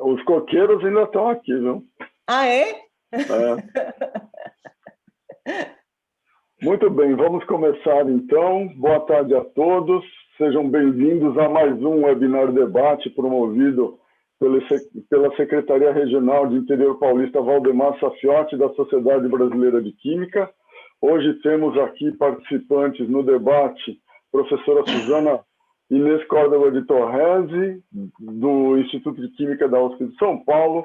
Os coqueiros ainda estão aqui, viu? Ah, é? Muito bem, vamos começar então. Boa tarde a todos. Sejam bem-vindos a mais um webinar debate promovido pela Secretaria Regional de Interior Paulista Valdemar Safiotti, da Sociedade Brasileira de Química. Hoje temos aqui participantes no debate, professora Suzana Inês Córdova de Torresi, do Instituto de Química da USP de São Paulo,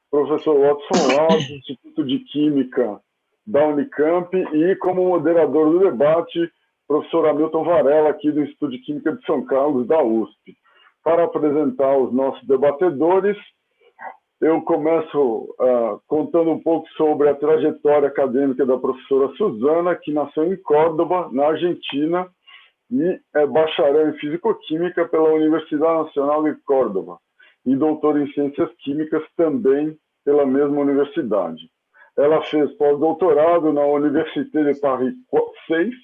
professor Watson Lau, do Instituto de Química da Unicamp, e como moderador do debate, professor Hamilton Varela, aqui do Instituto de Química de São Carlos, da USP. Para apresentar os nossos debatedores, eu começo contando um pouco sobre a trajetória acadêmica da professora Suzana, que nasceu em Córdoba, na Argentina, e é bacharel em Físico-Química pela Universidade Nacional de Córdoba e doutora em Ciências Químicas também pela mesma universidade. Ela fez pós-doutorado na Université de Paris 6,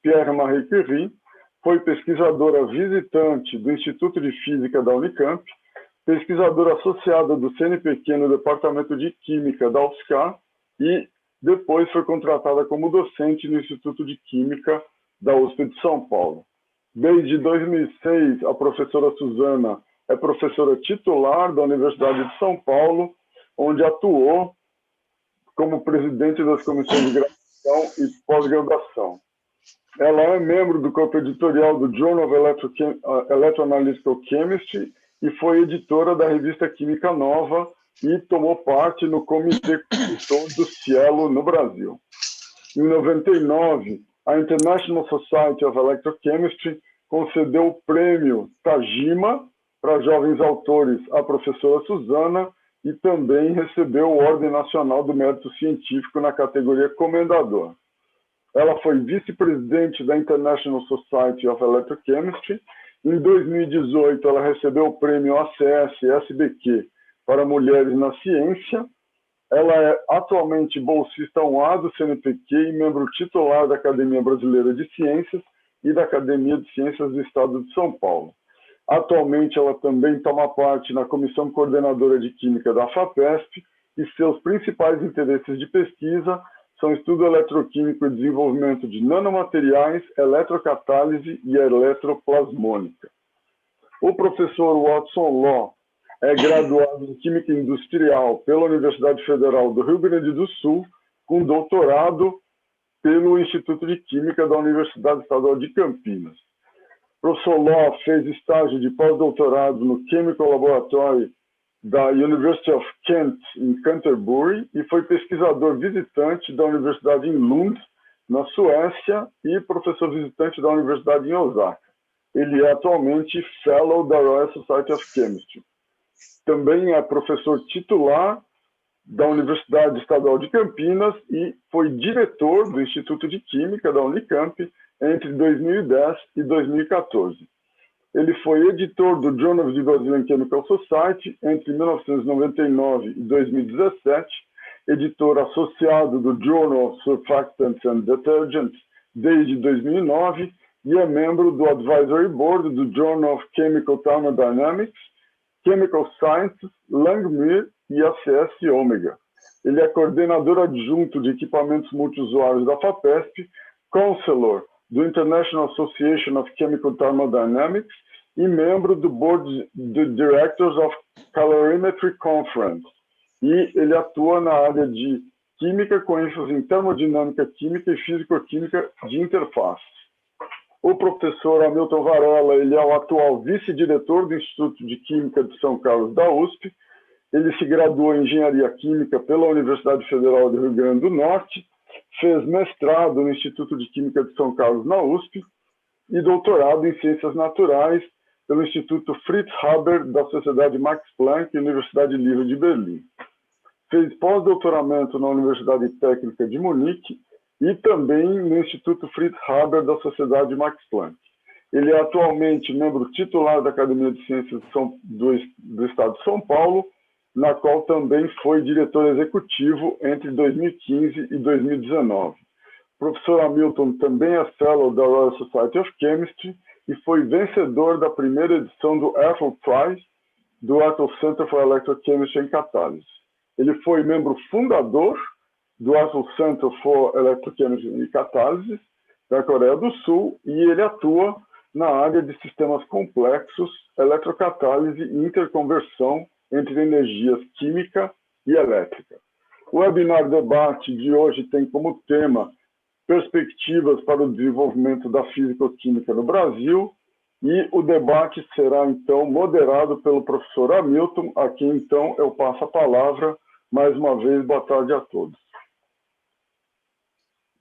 Pierre-Marie Curie, foi pesquisadora visitante do Instituto de Física da Unicamp, pesquisadora associada do CNPq no Departamento de Química da UFSCar e depois foi contratada como docente no Instituto de Química da USP de São Paulo. Desde 2006, a professora Suzana é professora titular da Universidade de São Paulo, onde atuou como presidente das comissões de graduação e pós-graduação. Ela é membro do corpo editorial do Journal of Electroanalytical Chemistry e foi editora da revista Química Nova e tomou parte no comitê consultor do Cielo no Brasil. Em 99, a International Society of Electrochemistry concedeu o prêmio Tajima para jovens autores à professora Suzana e também recebeu o Ordem Nacional do Mérito Científico na categoria Comendador. Ela foi vice-presidente da International Society of Electrochemistry. Em 2018, ela recebeu o prêmio ACS-SBQ para Mulheres na Ciência. Ela é atualmente bolsista 1A do CNPq e membro titular da Academia Brasileira de Ciências e da Academia de Ciências do Estado de São Paulo. Atualmente, ela também toma parte na Comissão Coordenadora de Química da FAPESP e seus principais interesses de pesquisa são estudo eletroquímico e desenvolvimento de nanomateriais, eletrocatálise e eletroplasmônica. O professor Watson Law é graduado em Química Industrial pela Universidade Federal do Rio Grande do Sul, com doutorado pelo Instituto de Química da Universidade Estadual de Campinas. O professor Law fez estágio de pós-doutorado no Chemical Laboratory da University of Kent, em Canterbury, e foi pesquisador visitante da Universidade em Lund, na Suécia, e professor visitante da Universidade em Osaka. Ele é atualmente Fellow da Royal Society of Chemistry. Também é professor titular da Universidade Estadual de Campinas e foi diretor do Instituto de Química da Unicamp entre 2010 e 2014. Ele foi editor do Journal of the Brazilian Chemical Society entre 1999 e 2017, editor associado do Journal of Surfactants and Detergents desde 2009 e é membro do Advisory Board do Journal of Chemical Thermodynamics, Chemical Sciences, Langmuir e ACS Omega. Ele é coordenador adjunto de equipamentos multiusuários da FAPESP, counselor do International Association of Chemical Thermodynamics e membro do Board de Directors of Calorimetry Conference. E ele atua na área de Química com ênfase em Termodinâmica Química e Físico-Química de interface. O professor Hamilton Varela, ele é o atual vice-diretor do Instituto de Química de São Carlos da USP. Ele se graduou em Engenharia Química pela Universidade Federal do Rio Grande do Norte, fez mestrado no Instituto de Química de São Carlos na USP e doutorado em Ciências Naturais pelo Instituto Fritz Haber da Sociedade Max Planck e Universidade Livre de Berlim. Fez pós-doutoramento na Universidade Técnica de Munique e também no Instituto Fritz Haber da Sociedade Max Planck. Ele é atualmente membro titular da Academia de Ciências do Estado de São Paulo, na qual também foi diretor executivo entre 2015 e 2019. O professor Hamilton também é Fellow da Royal Society of Chemistry e foi vencedor da primeira edição do Ethel Prize do Arthur Center for Electrochemistry and Catalysis. Ele foi membro fundador do Arthur Center for Electrochemistry and Catalysis da Coreia do Sul e ele atua na área de sistemas complexos, eletrocatálise e interconversão entre energias química e elétrica. O webinar debate de hoje tem como tema perspectivas para o desenvolvimento da físico-química no Brasil e o debate será, então, moderado pelo professor Hamilton, a quem, então, eu passo a palavra. Mais uma vez, boa tarde a todos.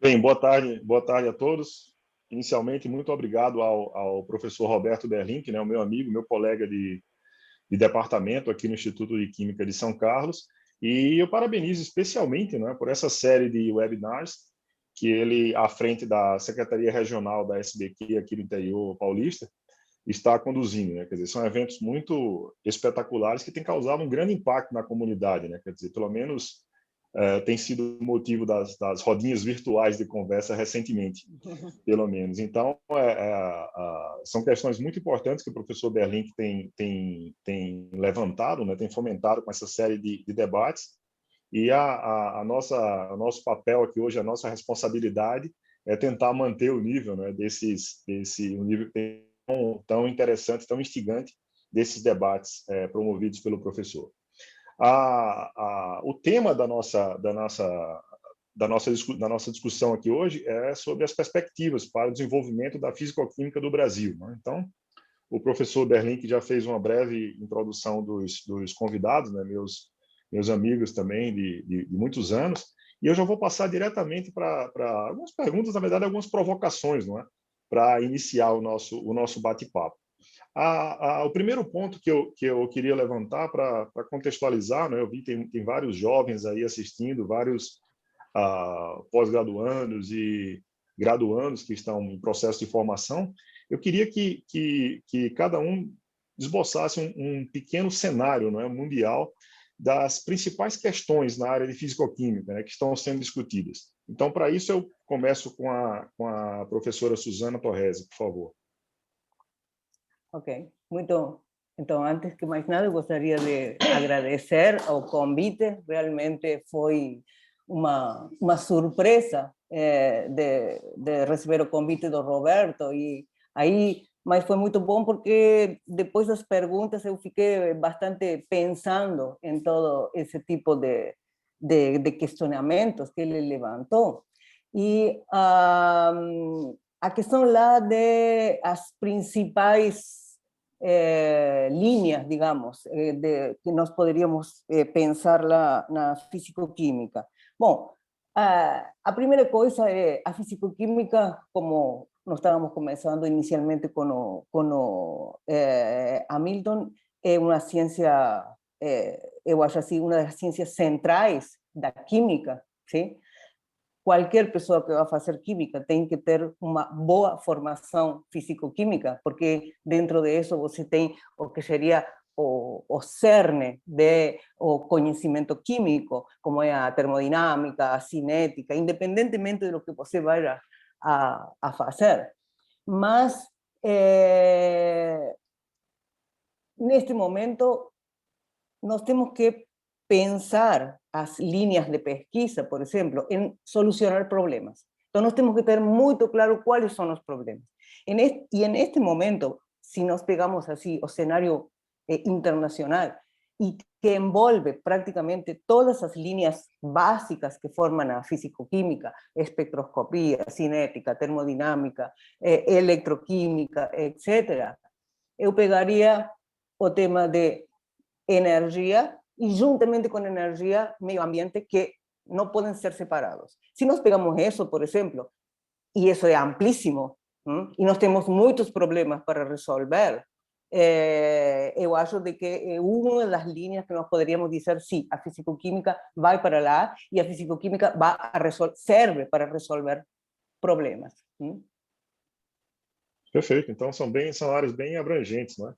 Bem, boa tarde a todos. Inicialmente, muito obrigado ao professor Roberto Berlink, né, o meu amigo, meu colega de departamento aqui no Instituto de Química de São Carlos, e eu parabenizo especialmente, né, por essa série de webinars que ele, à frente da Secretaria Regional da SBQ aqui no interior paulista, está conduzindo, né? Quer dizer, são eventos muito espetaculares que têm causado um grande impacto na comunidade, né? Quer dizer, pelo menos tem sido motivo das rodinhas virtuais de conversa recentemente, pelo menos. Então, são questões muito importantes que o professor Berlink tem levantado, né? Tem fomentado com essa série de debates, e o nosso papel aqui hoje, a nossa responsabilidade é tentar manter o nível, né? Um nível tão interessante, tão instigante desses debates promovidos pelo professor. O tema da nossa discussão aqui hoje é sobre as perspectivas para o desenvolvimento da físico-química do Brasil, né? Então, o professor Berlink já fez uma breve introdução dos convidados, né, meus amigos também de muitos anos, e eu já vou passar diretamente para algumas perguntas, na verdade, algumas provocações, não é? Para iniciar o nosso bate-papo. O primeiro ponto que eu queria levantar para contextualizar, né, eu vi que tem vários jovens aí assistindo, vários pós-graduandos e graduandos que estão em processo de formação. Eu queria que cada um esboçasse um pequeno cenário, não é, mundial das principais questões na área de fisicoquímica, né, que estão sendo discutidas. Então, para isso, eu começo com a professora Suzana Torresi, por favor. Ok, muito. Então, antes que mais nada, eu gostaria de agradecer ao convite. Realmente foi uma surpresa de receber o convite do Roberto. E aí, mas foi muito bom porque depois das perguntas eu fiquei bastante pensando em todo esse tipo de questionamentos que ele levantou. E a questão lá de as principais líneas, digamos, que nós poderíamos pensar lá na fisicoquímica. Bom, a primeira coisa é a fisicoquímica, como nós estávamos começando inicialmente com o Hamilton, é uma ciência, eu acho assim, uma das ciências centrais da química, sim? Qualquer pessoa que vai fazer química tem que ter uma boa formação físico-química, porque dentro disso você tem o que seria o cerne do conhecimento químico, como é a termodinâmica, a cinética, independentemente do que você vai a fazer. Mas, neste momento, nós temos que pensar as linhas de pesquisa, por exemplo, em solucionar problemas. Então, nós temos que ter muito claro quais são os problemas. E neste momento, se nós pegamos assim o cenário internacional, e que envolve praticamente todas as linhas básicas que formam a fisicoquímica, espectroscopia, cinética, termodinâmica, eletroquímica, etc., eu pegaria o tema de energia e juntamente com energia, meio ambiente, que não podem ser separados. Se nós pegamos isso, por exemplo, e isso é amplíssimo, e nós temos muitos problemas para resolver, eu acho de que é uma das linhas que nós poderíamos dizer, sim, a fisicoquímica vai para lá e a fisicoquímica serve para resolver problemas. Perfeito. Então, são áreas bem abrangentes, não é?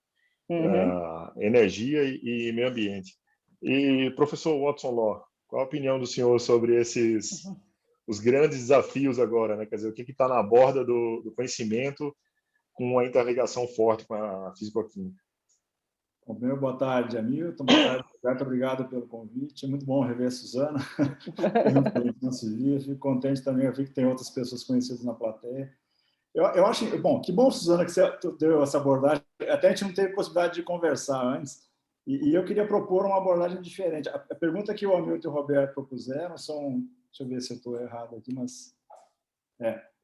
Energia e meio ambiente. E, professor Watson Law, qual a opinião do senhor sobre os grandes desafios agora, né? Quer dizer, o que está na borda do conhecimento com uma interligação forte com a fisicoquímica? Bom, primeiro, boa tarde, Hamilton. Boa tarde, Roberto. Obrigado pelo convite. É muito bom rever a Suzana. Fico contente também, eu vi que tem outras pessoas conhecidas na plateia. Eu acho, bom, que bom, Suzana, que você deu essa abordagem. Até a gente não teve possibilidade de conversar antes. E eu queria propor uma abordagem diferente. A pergunta que o Hamilton e o Roberto propuseram são, deixa eu ver se eu estou errado aqui, mas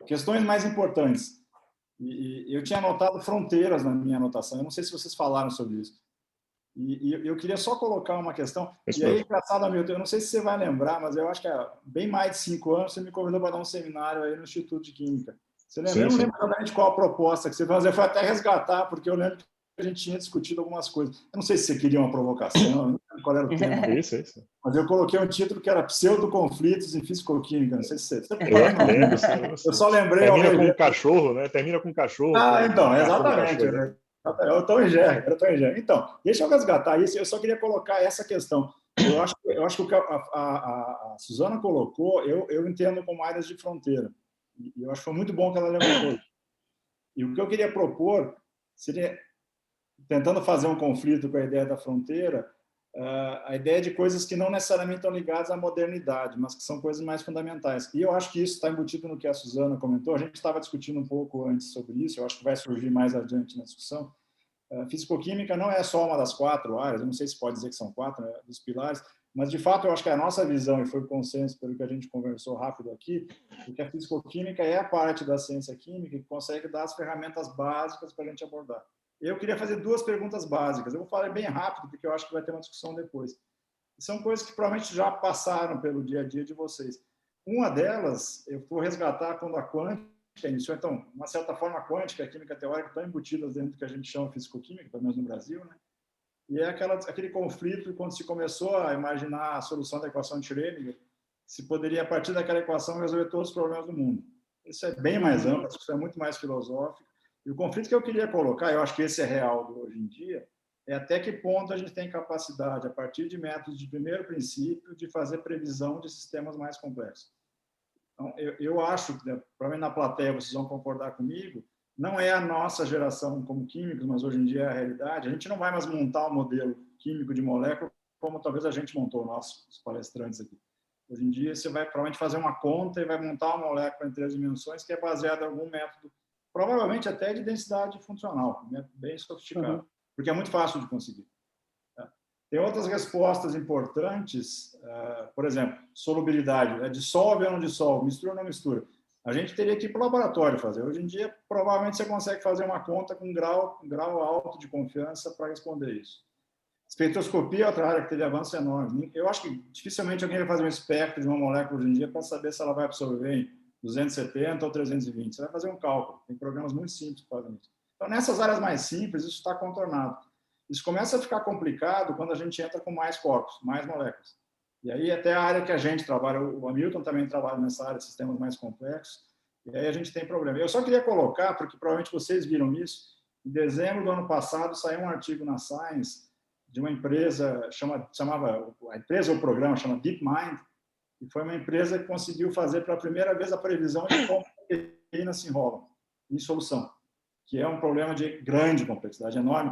questões mais importantes. E eu tinha anotado fronteiras na minha anotação. Eu não sei se vocês falaram sobre isso. E eu queria só colocar uma questão. E aí, engraçado, Hamilton, eu não sei se você vai lembrar, mas eu acho que há bem mais de 5 anos você me convidou para dar um seminário aí no Instituto de Química. Você lembra? Sim, eu não lembro exatamente qual a proposta que você fazia. Eu fui até resgatar, porque eu lembro que a gente tinha discutido algumas coisas. Eu não sei se você queria uma provocação, não lembro qual era o tema. Isso. Mas eu coloquei um título que era Pseudoconflitos em Físico-Química. Não sei se você lembra. Eu só lembrei... Termina com um cachorro, né? Termina com um cachorro. Então, exatamente. Eu Tom e Jerry. Então, deixa eu resgatar isso. Eu só queria colocar essa questão. Eu acho que o que a Suzana colocou, eu entendo como áreas de fronteira. E eu acho que foi muito bom que ela levantou. E o que eu queria propor seria, tentando fazer um conflito com a ideia da fronteira, a ideia de coisas que não necessariamente estão ligadas à modernidade, mas que são coisas mais fundamentais. E eu acho que isso está embutido no que a Suzana comentou. A gente estava discutindo um pouco antes sobre isso, eu acho que vai surgir mais adiante na discussão. Físico-química não é só uma das 4 áreas, eu não sei se pode dizer que são 4, né, dos pilares, mas, de fato, eu acho que a nossa visão, e foi o consenso pelo que a gente conversou rápido aqui, é que a físico-química é a parte da ciência química que consegue dar as ferramentas básicas para a gente abordar. Eu queria fazer 2 perguntas básicas. Eu vou falar bem rápido, porque eu acho que vai ter uma discussão depois. São coisas que provavelmente já passaram pelo dia a dia de vocês. Uma delas, eu vou resgatar quando a quântica iniciou. Então, uma certa forma, a quântica e a química teórica estão embutidas dentro do que a gente chama de físico-química, pelo menos no Brasil, né? E é aquele conflito quando se começou a imaginar a solução da equação de Schrödinger, se poderia, a partir daquela equação, resolver todos os problemas do mundo. Isso é bem mais amplo, isso é muito mais filosófico. E o conflito que eu queria colocar, eu acho que esse é real hoje em dia, é até que ponto a gente tem capacidade, a partir de métodos de primeiro princípio, de fazer previsão de sistemas mais complexos. Então, eu acho, provavelmente na plateia vocês vão concordar comigo, não é a nossa geração como químicos, mas hoje em dia é a realidade. A gente não vai mais montar um modelo químico de molécula como talvez a gente montou, os palestrantes aqui. Hoje em dia, você vai provavelmente fazer uma conta e vai montar uma molécula em 3 dimensões que é baseada em algum método, provavelmente até de densidade funcional, bem sofisticado, porque é muito fácil de conseguir. Tem outras respostas importantes, por exemplo, solubilidade, dissolve ou não dissolve, mistura ou não mistura. A gente teria que ir para o laboratório fazer. Hoje em dia, provavelmente você consegue fazer uma conta com um grau alto de confiança para responder isso. Espectroscopia é outra área que teve avanço enorme. Eu acho que dificilmente alguém vai fazer um espectro de uma molécula hoje em dia para saber se ela vai absorver em 270 ou 320. Você vai fazer um cálculo. Tem programas muito simples que fazem isso. Então, nessas áreas mais simples, isso está contornado. Isso começa a ficar complicado quando a gente entra com mais corpos, mais moléculas. E aí, até a área que a gente trabalha, o Hamilton também trabalha nessa área de sistemas mais complexos, e aí a gente tem problema. Eu só queria colocar, porque provavelmente vocês viram isso, em dezembro do ano passado saiu um artigo na Science de uma empresa, a empresa ou o programa chama DeepMind, e foi uma empresa que conseguiu fazer pela primeira vez a previsão de como a proteína se enrola em solução, que é um problema de grande complexidade, enorme,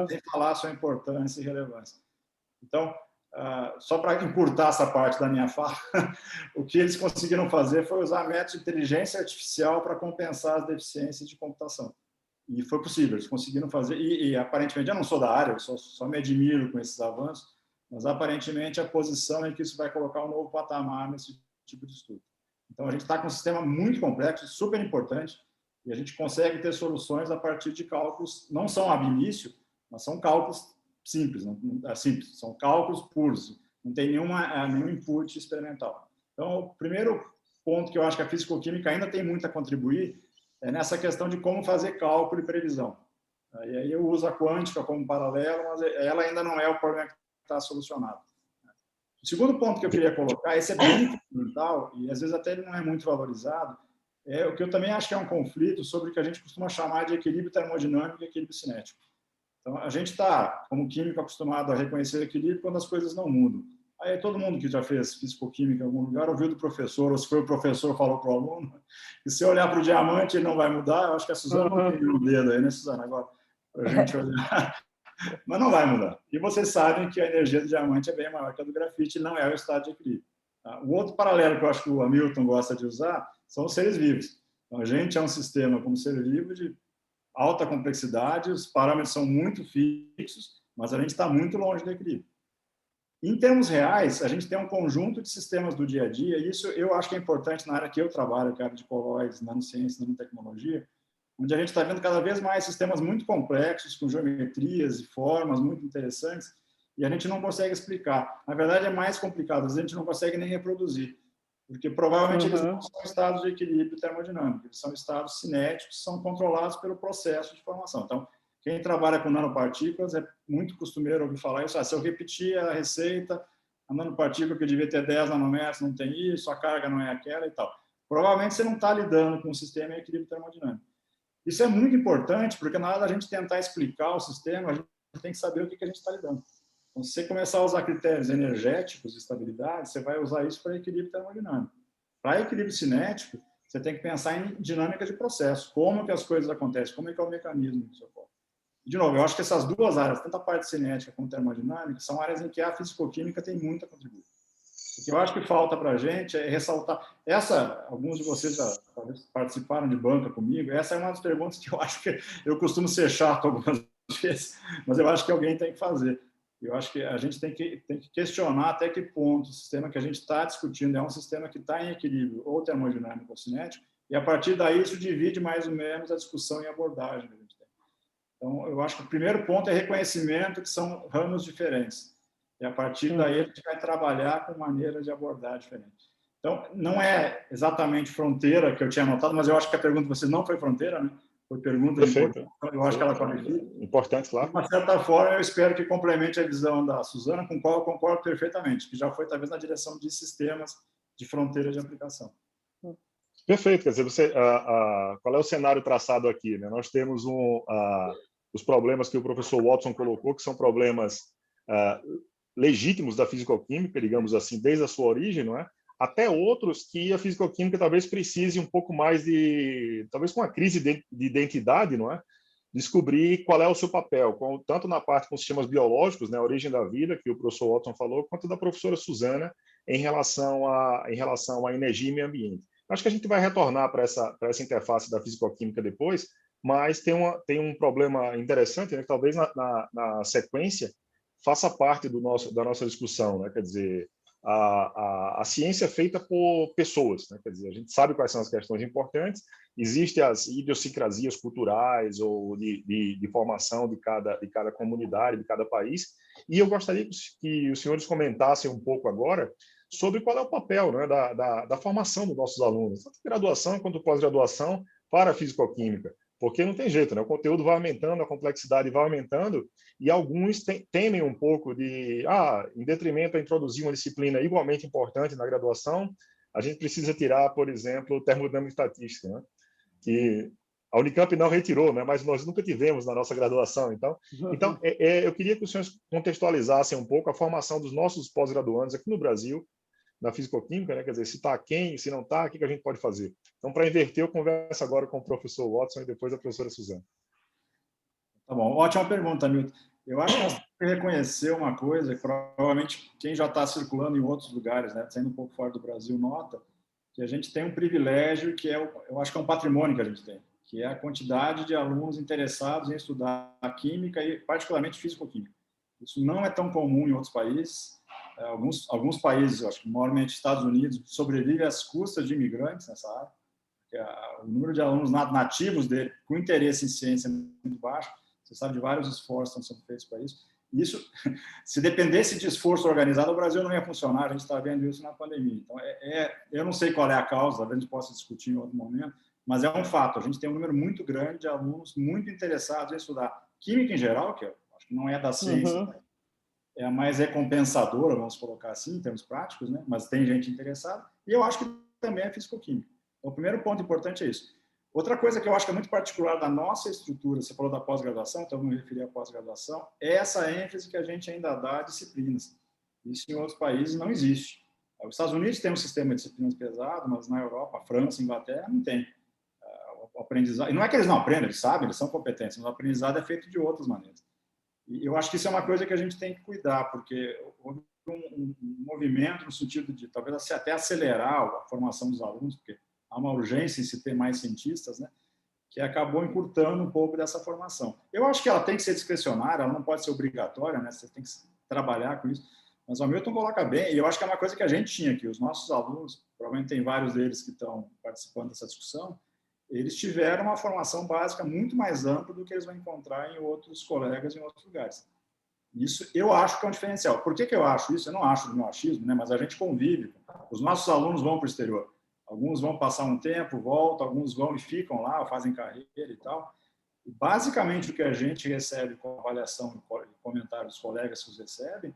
sem falar a sua importância e relevância. Então, só para encurtar essa parte da minha fala, o que eles conseguiram fazer foi usar métodos de inteligência artificial para compensar as deficiências de computação. E foi possível, eles conseguiram fazer. E aparentemente, eu não sou da área, eu só me admiro com esses avanços, mas aparentemente a posição em que isso vai colocar um novo patamar nesse tipo de estudo. Então, a gente está com um sistema muito complexo, super importante, e a gente consegue ter soluções a partir de cálculos, não são ab início, mas são cálculos simples, são cálculos puros, não tem nenhum input experimental. Então, o primeiro ponto que eu acho que a físico-química ainda tem muito a contribuir é nessa questão de como fazer cálculo e previsão. E aí eu uso a quântica como paralelo, mas ela ainda não é o problema que está solucionado. O segundo ponto que eu queria colocar, esse é bem fundamental, e às vezes até ele não é muito valorizado, é o que eu também acho que é um conflito sobre o que a gente costuma chamar de equilíbrio termodinâmico e equilíbrio cinético. Então, a gente está, como químico, acostumado a reconhecer equilíbrio quando as coisas não mudam. Aí todo mundo que já fez físico-química em algum lugar ouviu do professor, ou se foi o professor falou para o aluno, e se olhar para o diamante ele não vai mudar. Eu acho que a Suzana não tem o dedo aí, né, Suzana? Agora, para a gente olhar Mas não vai mudar. E vocês sabem que a energia do diamante é bem maior que a do grafite, não é o estado de equilíbrio. Tá? O outro paralelo que eu acho que o Hamilton gosta de usar são os seres vivos. Então, a gente é um sistema como ser vivo de alta complexidade, os parâmetros são muito fixos, mas a gente está muito longe do equilíbrio. Em termos reais, a gente tem um conjunto de sistemas do dia a dia, e isso eu acho que é importante na área que eu trabalho, que é a área de colóides, nanociência, nanotecnologia, onde a gente está vendo cada vez mais sistemas muito complexos, com geometrias e formas muito interessantes, e a gente não consegue explicar. Na verdade, é mais complicado, às vezes a gente não consegue nem reproduzir, porque provavelmente eles não são estados de equilíbrio termodinâmico, eles são estados cinéticos, que são controlados pelo processo de formação. Então, quem trabalha com nanopartículas é muito costumeiro ouvir falar isso. Se eu repetir a receita, a nanopartícula que devia ter 10 nanômetros não tem isso, a carga não é aquela e tal. Provavelmente você não está lidando com um sistema em equilíbrio termodinâmico. Isso é muito importante, porque na hora da gente tentar explicar o sistema, a gente tem que saber o que a gente está lidando. Então, se você começar a usar critérios energéticos de estabilidade, você vai usar isso para equilíbrio termodinâmico. Para equilíbrio cinético, você tem que pensar em dinâmica de processo, como que as coisas acontecem, como é que é o mecanismo que isso ocorre. De novo, eu acho que essas duas áreas, tanto a parte cinética como termodinâmica, são áreas em que a fisicoquímica tem muito a contribuir. O que eu acho que falta para a gente é ressaltar... alguns de vocês já participaram de banca comigo, essa é uma das perguntas que eu acho que eu costumo ser chato algumas vezes, mas eu acho que alguém tem que fazer. Eu acho que a gente tem que questionar até que ponto o sistema que a gente está discutindo é um sistema que está em equilíbrio, ou termodinâmico ou cinético, e a partir daí isso divide mais ou menos a discussão e abordagem que a gente tem. Então, eu acho que o primeiro ponto é reconhecimento que são ramos diferentes. E a partir daí a gente vai trabalhar com maneiras de abordar diferentes. Então, não é exatamente fronteira que eu tinha anotado, mas eu acho que a pergunta de vocês não foi fronteira, né? Foi pergunta Perfeito. Eu acho que ela qualifica. Importante, claro. De uma certa forma, eu espero que complemente a visão da Suzana, com a qual eu concordo perfeitamente, que já foi talvez na direção de sistemas de fronteira de aplicação. Perfeito. Quer dizer, qual é o cenário traçado aqui? Né? Nós temos os problemas que o professor Watson colocou, que são problemas legítimos da fisicoquímica, digamos assim, desde a sua origem, não é? Até outros que a fisicoquímica talvez precise um pouco mais talvez com uma crise de identidade, não é? Descobrir qual é o seu papel, tanto na parte com sistemas biológicos, né, a origem da vida, que o professor Watson falou, quanto da professora Suzana em relação à energia e meio ambiente. Acho que a gente vai retornar para essa interface da fisicoquímica depois, mas tem um problema interessante, né, que talvez na sequência faça parte da nossa discussão, né? Quer dizer, a ciência é feita por pessoas, né? Quer dizer, a gente sabe quais são as questões importantes, existem as idiosincrasias culturais ou de formação de cada comunidade, de cada país, e eu gostaria que os senhores comentassem um pouco agora sobre qual é o papel, né, da formação dos nossos alunos, tanto graduação quanto pós-graduação para a fisicoquímica, porque não tem jeito, né? O conteúdo vai aumentando, a complexidade vai aumentando, e alguns temem um pouco em detrimento a introduzir uma disciplina igualmente importante na graduação, a gente precisa tirar, por exemplo, termodinâmica e estatística, né? Que a Unicamp não retirou, né? Mas nós nunca tivemos na nossa graduação. Então eu queria que os senhores contextualizassem um pouco a formação dos nossos pós-graduandos aqui no Brasil, na fisicoquímica, né? Quer dizer, se está quem, se não está, o que a gente pode fazer? Então, para inverter, eu converso agora com o professor Watson e depois a professora Suzana. Tá bom, ótima pergunta, Milton. Eu acho que nós temos que reconhecer uma coisa, que provavelmente quem já está circulando em outros lugares, né, saindo um pouco fora do Brasil, nota que a gente tem um privilégio que eu acho que é um patrimônio que a gente tem, que é a quantidade de alunos interessados em estudar a química e particularmente fisicoquímica. Isso não é tão comum em outros países. Alguns países, eu acho que maiormente Estados Unidos, sobrevivem às custas de imigrantes nessa área. O número de alunos nativos dele com interesse em ciência é muito baixo. Você sabe de vários esforços que estão sendo feitos para isso. Isso, se dependesse de esforço organizado, o Brasil não ia funcionar. A gente está vendo isso na pandemia. Então, eu não sei qual é a causa, a gente possa discutir em outro momento, mas é um fato. A gente tem um número muito grande de alunos muito interessados em estudar química em geral, que eu acho que não é da ciência, é a mais recompensadora, vamos colocar assim, em termos práticos, né? Mas tem gente interessada. E eu acho que também é fisicoquímica. Então, o primeiro ponto importante é isso. Outra coisa que eu acho que é muito particular da nossa estrutura, você falou da pós-graduação, então eu me referi à pós-graduação, é essa ênfase que a gente ainda dá a disciplinas. Isso em outros países não existe. Os Estados Unidos tem um sistema de disciplinas pesado, mas na Europa, França, Inglaterra, não tem. O aprendizado, e não é que eles não aprendem, eles sabem, eles são competentes, mas o aprendizado é feito de outras maneiras. E eu acho que isso é uma coisa que a gente tem que cuidar, porque houve um movimento no sentido de talvez até acelerar a formação dos alunos, porque há uma urgência em se ter mais cientistas, né? Que acabou encurtando um pouco dessa formação. Eu acho que ela tem que ser discricionária, ela não pode ser obrigatória, né? Você tem que trabalhar com isso. Mas o Hamilton coloca bem, e eu acho que é uma coisa que a gente tinha aqui. Os nossos alunos, provavelmente tem vários deles que estão participando dessa discussão, eles tiveram uma formação básica muito mais ampla do que eles vão encontrar em outros colegas em outros lugares. Isso eu acho que é um diferencial. Por que eu acho isso? Eu não acho do meu achismo, né? Mas a gente convive. Os nossos alunos vão para o exterior. Alguns vão passar um tempo, voltam, alguns vão e ficam lá, fazem carreira e tal. E basicamente, o que a gente recebe com avaliação e comentário dos colegas que os recebem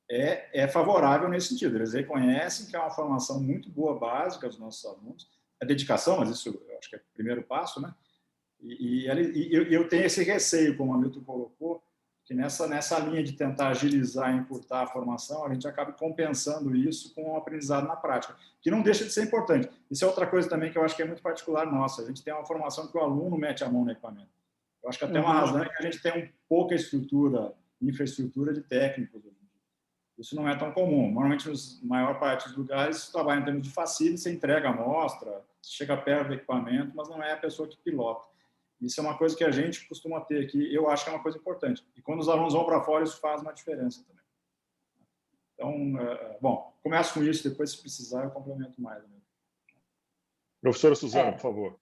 é favorável nesse sentido. Eles reconhecem que é uma formação muito boa, básica dos nossos alunos. A dedicação, mas isso eu acho que é o primeiro passo, né? E eu tenho esse receio, como o Hamilton colocou, que nessa linha de tentar agilizar e encurtar a formação, a gente acaba compensando isso com o aprendizado na prática, que não deixa de ser importante. Isso é outra coisa também que eu acho que é muito particular nossa. A gente tem uma formação que o aluno mete a mão no equipamento. Eu acho que até uma razão é que a gente tem pouca infraestrutura de técnicos. Isso não é tão comum. Normalmente, na maior parte dos lugares, trabalha em termos de facility, você entrega a amostra, chega perto do equipamento, mas não é a pessoa que pilota. Isso é uma coisa que a gente costuma ter aqui. Eu acho que é uma coisa importante. E quando os alunos vão para fora, isso faz uma diferença também. Então, bom, começo com isso, depois, se precisar, eu complemento mais. Né? Professora Suzana, por favor.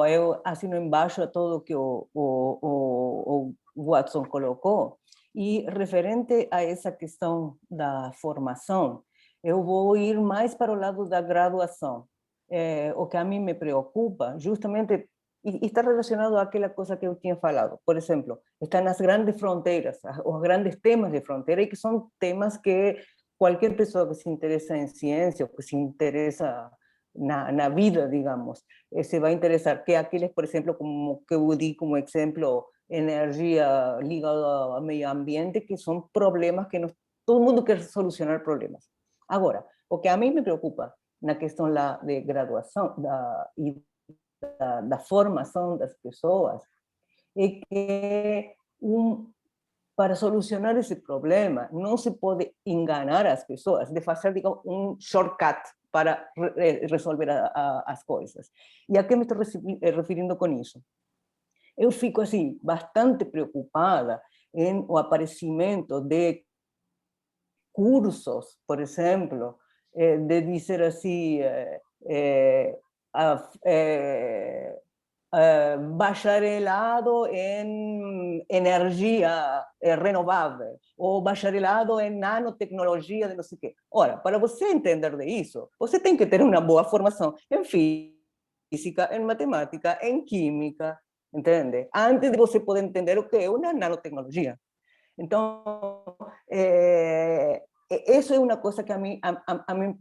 Eu assino embaixo a tudo que o Watson colocou. E referente a essa questão da formação, eu vou ir mais para o lado da graduação. O que a mim me preocupa, justamente, e está relacionado àquela coisa que eu tinha falado. Por exemplo, estão as grandes fronteiras, os grandes temas de fronteira, e que são temas que qualquer pessoa que se interessa em ciência, ou que se interessa na vida, digamos, se vai interessar, que aqueles, por exemplo, como que eu di como exemplo, energia ligada ao meio ambiente, que são problemas que todo mundo quer solucionar problemas. Agora, o que a mim me preocupa na questão de graduação da formação das pessoas é que para solucionar esse problema não se pode enganar as pessoas de fazer, digamos, shortcut para resolver as coisas. E a que me estou referindo com isso? Eu fico assim bastante preocupada em o aparecimento de cursos, por exemplo, de dizer assim, bacharelado em energia renovável, ou bacharelado em nanotecnologia de não sei o quê. Ora, para você entender disso, você tem que ter uma boa formação em física, em matemática, em química, entende? Antes de você poder entender o que é uma nanotecnologia. Então, isso é uma coisa que a mim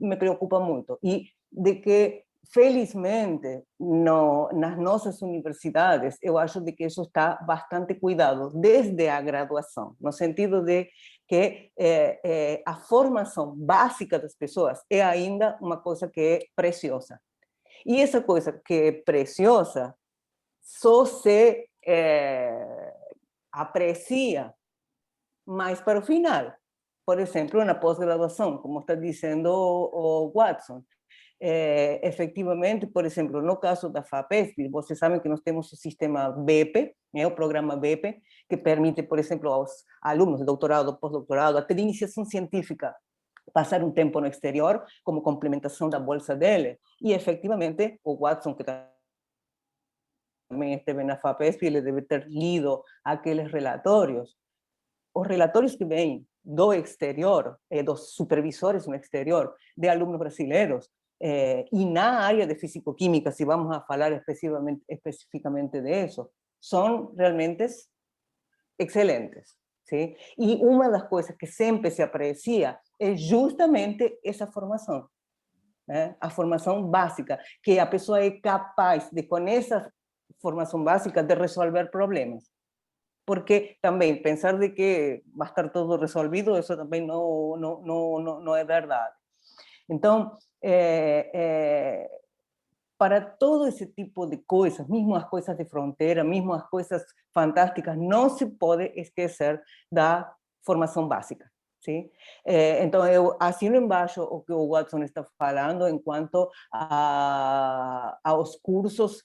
me preocupa muito, e de que, felizmente, nas nossas universidades, eu acho de que isso está bastante cuidado, desde a graduação, no sentido de que a formação básica das pessoas é ainda uma coisa que é preciosa. E essa coisa que é preciosa só se aprecia mais para o final. Por exemplo, na pós-graduação, como está dizendo o Watson. Efectivamente, por exemplo, no caso da FAPESP, vocês sabem que nós temos o sistema BEPE, o programa BEPE, que permite, por exemplo, aos alunos de doutorado, pós-doutorado, até de iniciação científica, passar um tempo no exterior, como complementação da bolsa dele. E, efectivamente, o Watson, que também esteve na FAPESP, ele deve ter lido aqueles relatórios. Os relatórios que vêm do exterior, dos supervisores no exterior, de alunos brasileiros, e na área de físico-química, se vamos a falar especificamente de isso, são realmente excelentes. ¿Sí? E uma das coisas que sempre se aprecia é justamente essa formação, né? A formação básica, que a pessoa é capaz de, com essa formação básica, de resolver problemas. Porque também pensar de que vai estar tudo resolvido, isso também não é verdade. Então, para todo ese tipo de cosas, mismo las cosas de frontera, mismo las cosas fantásticas, no se puede esquecer da formação básica. ¿Sí? Então, eu assino embaixo o que o Watson está falando em quanto aos cursos,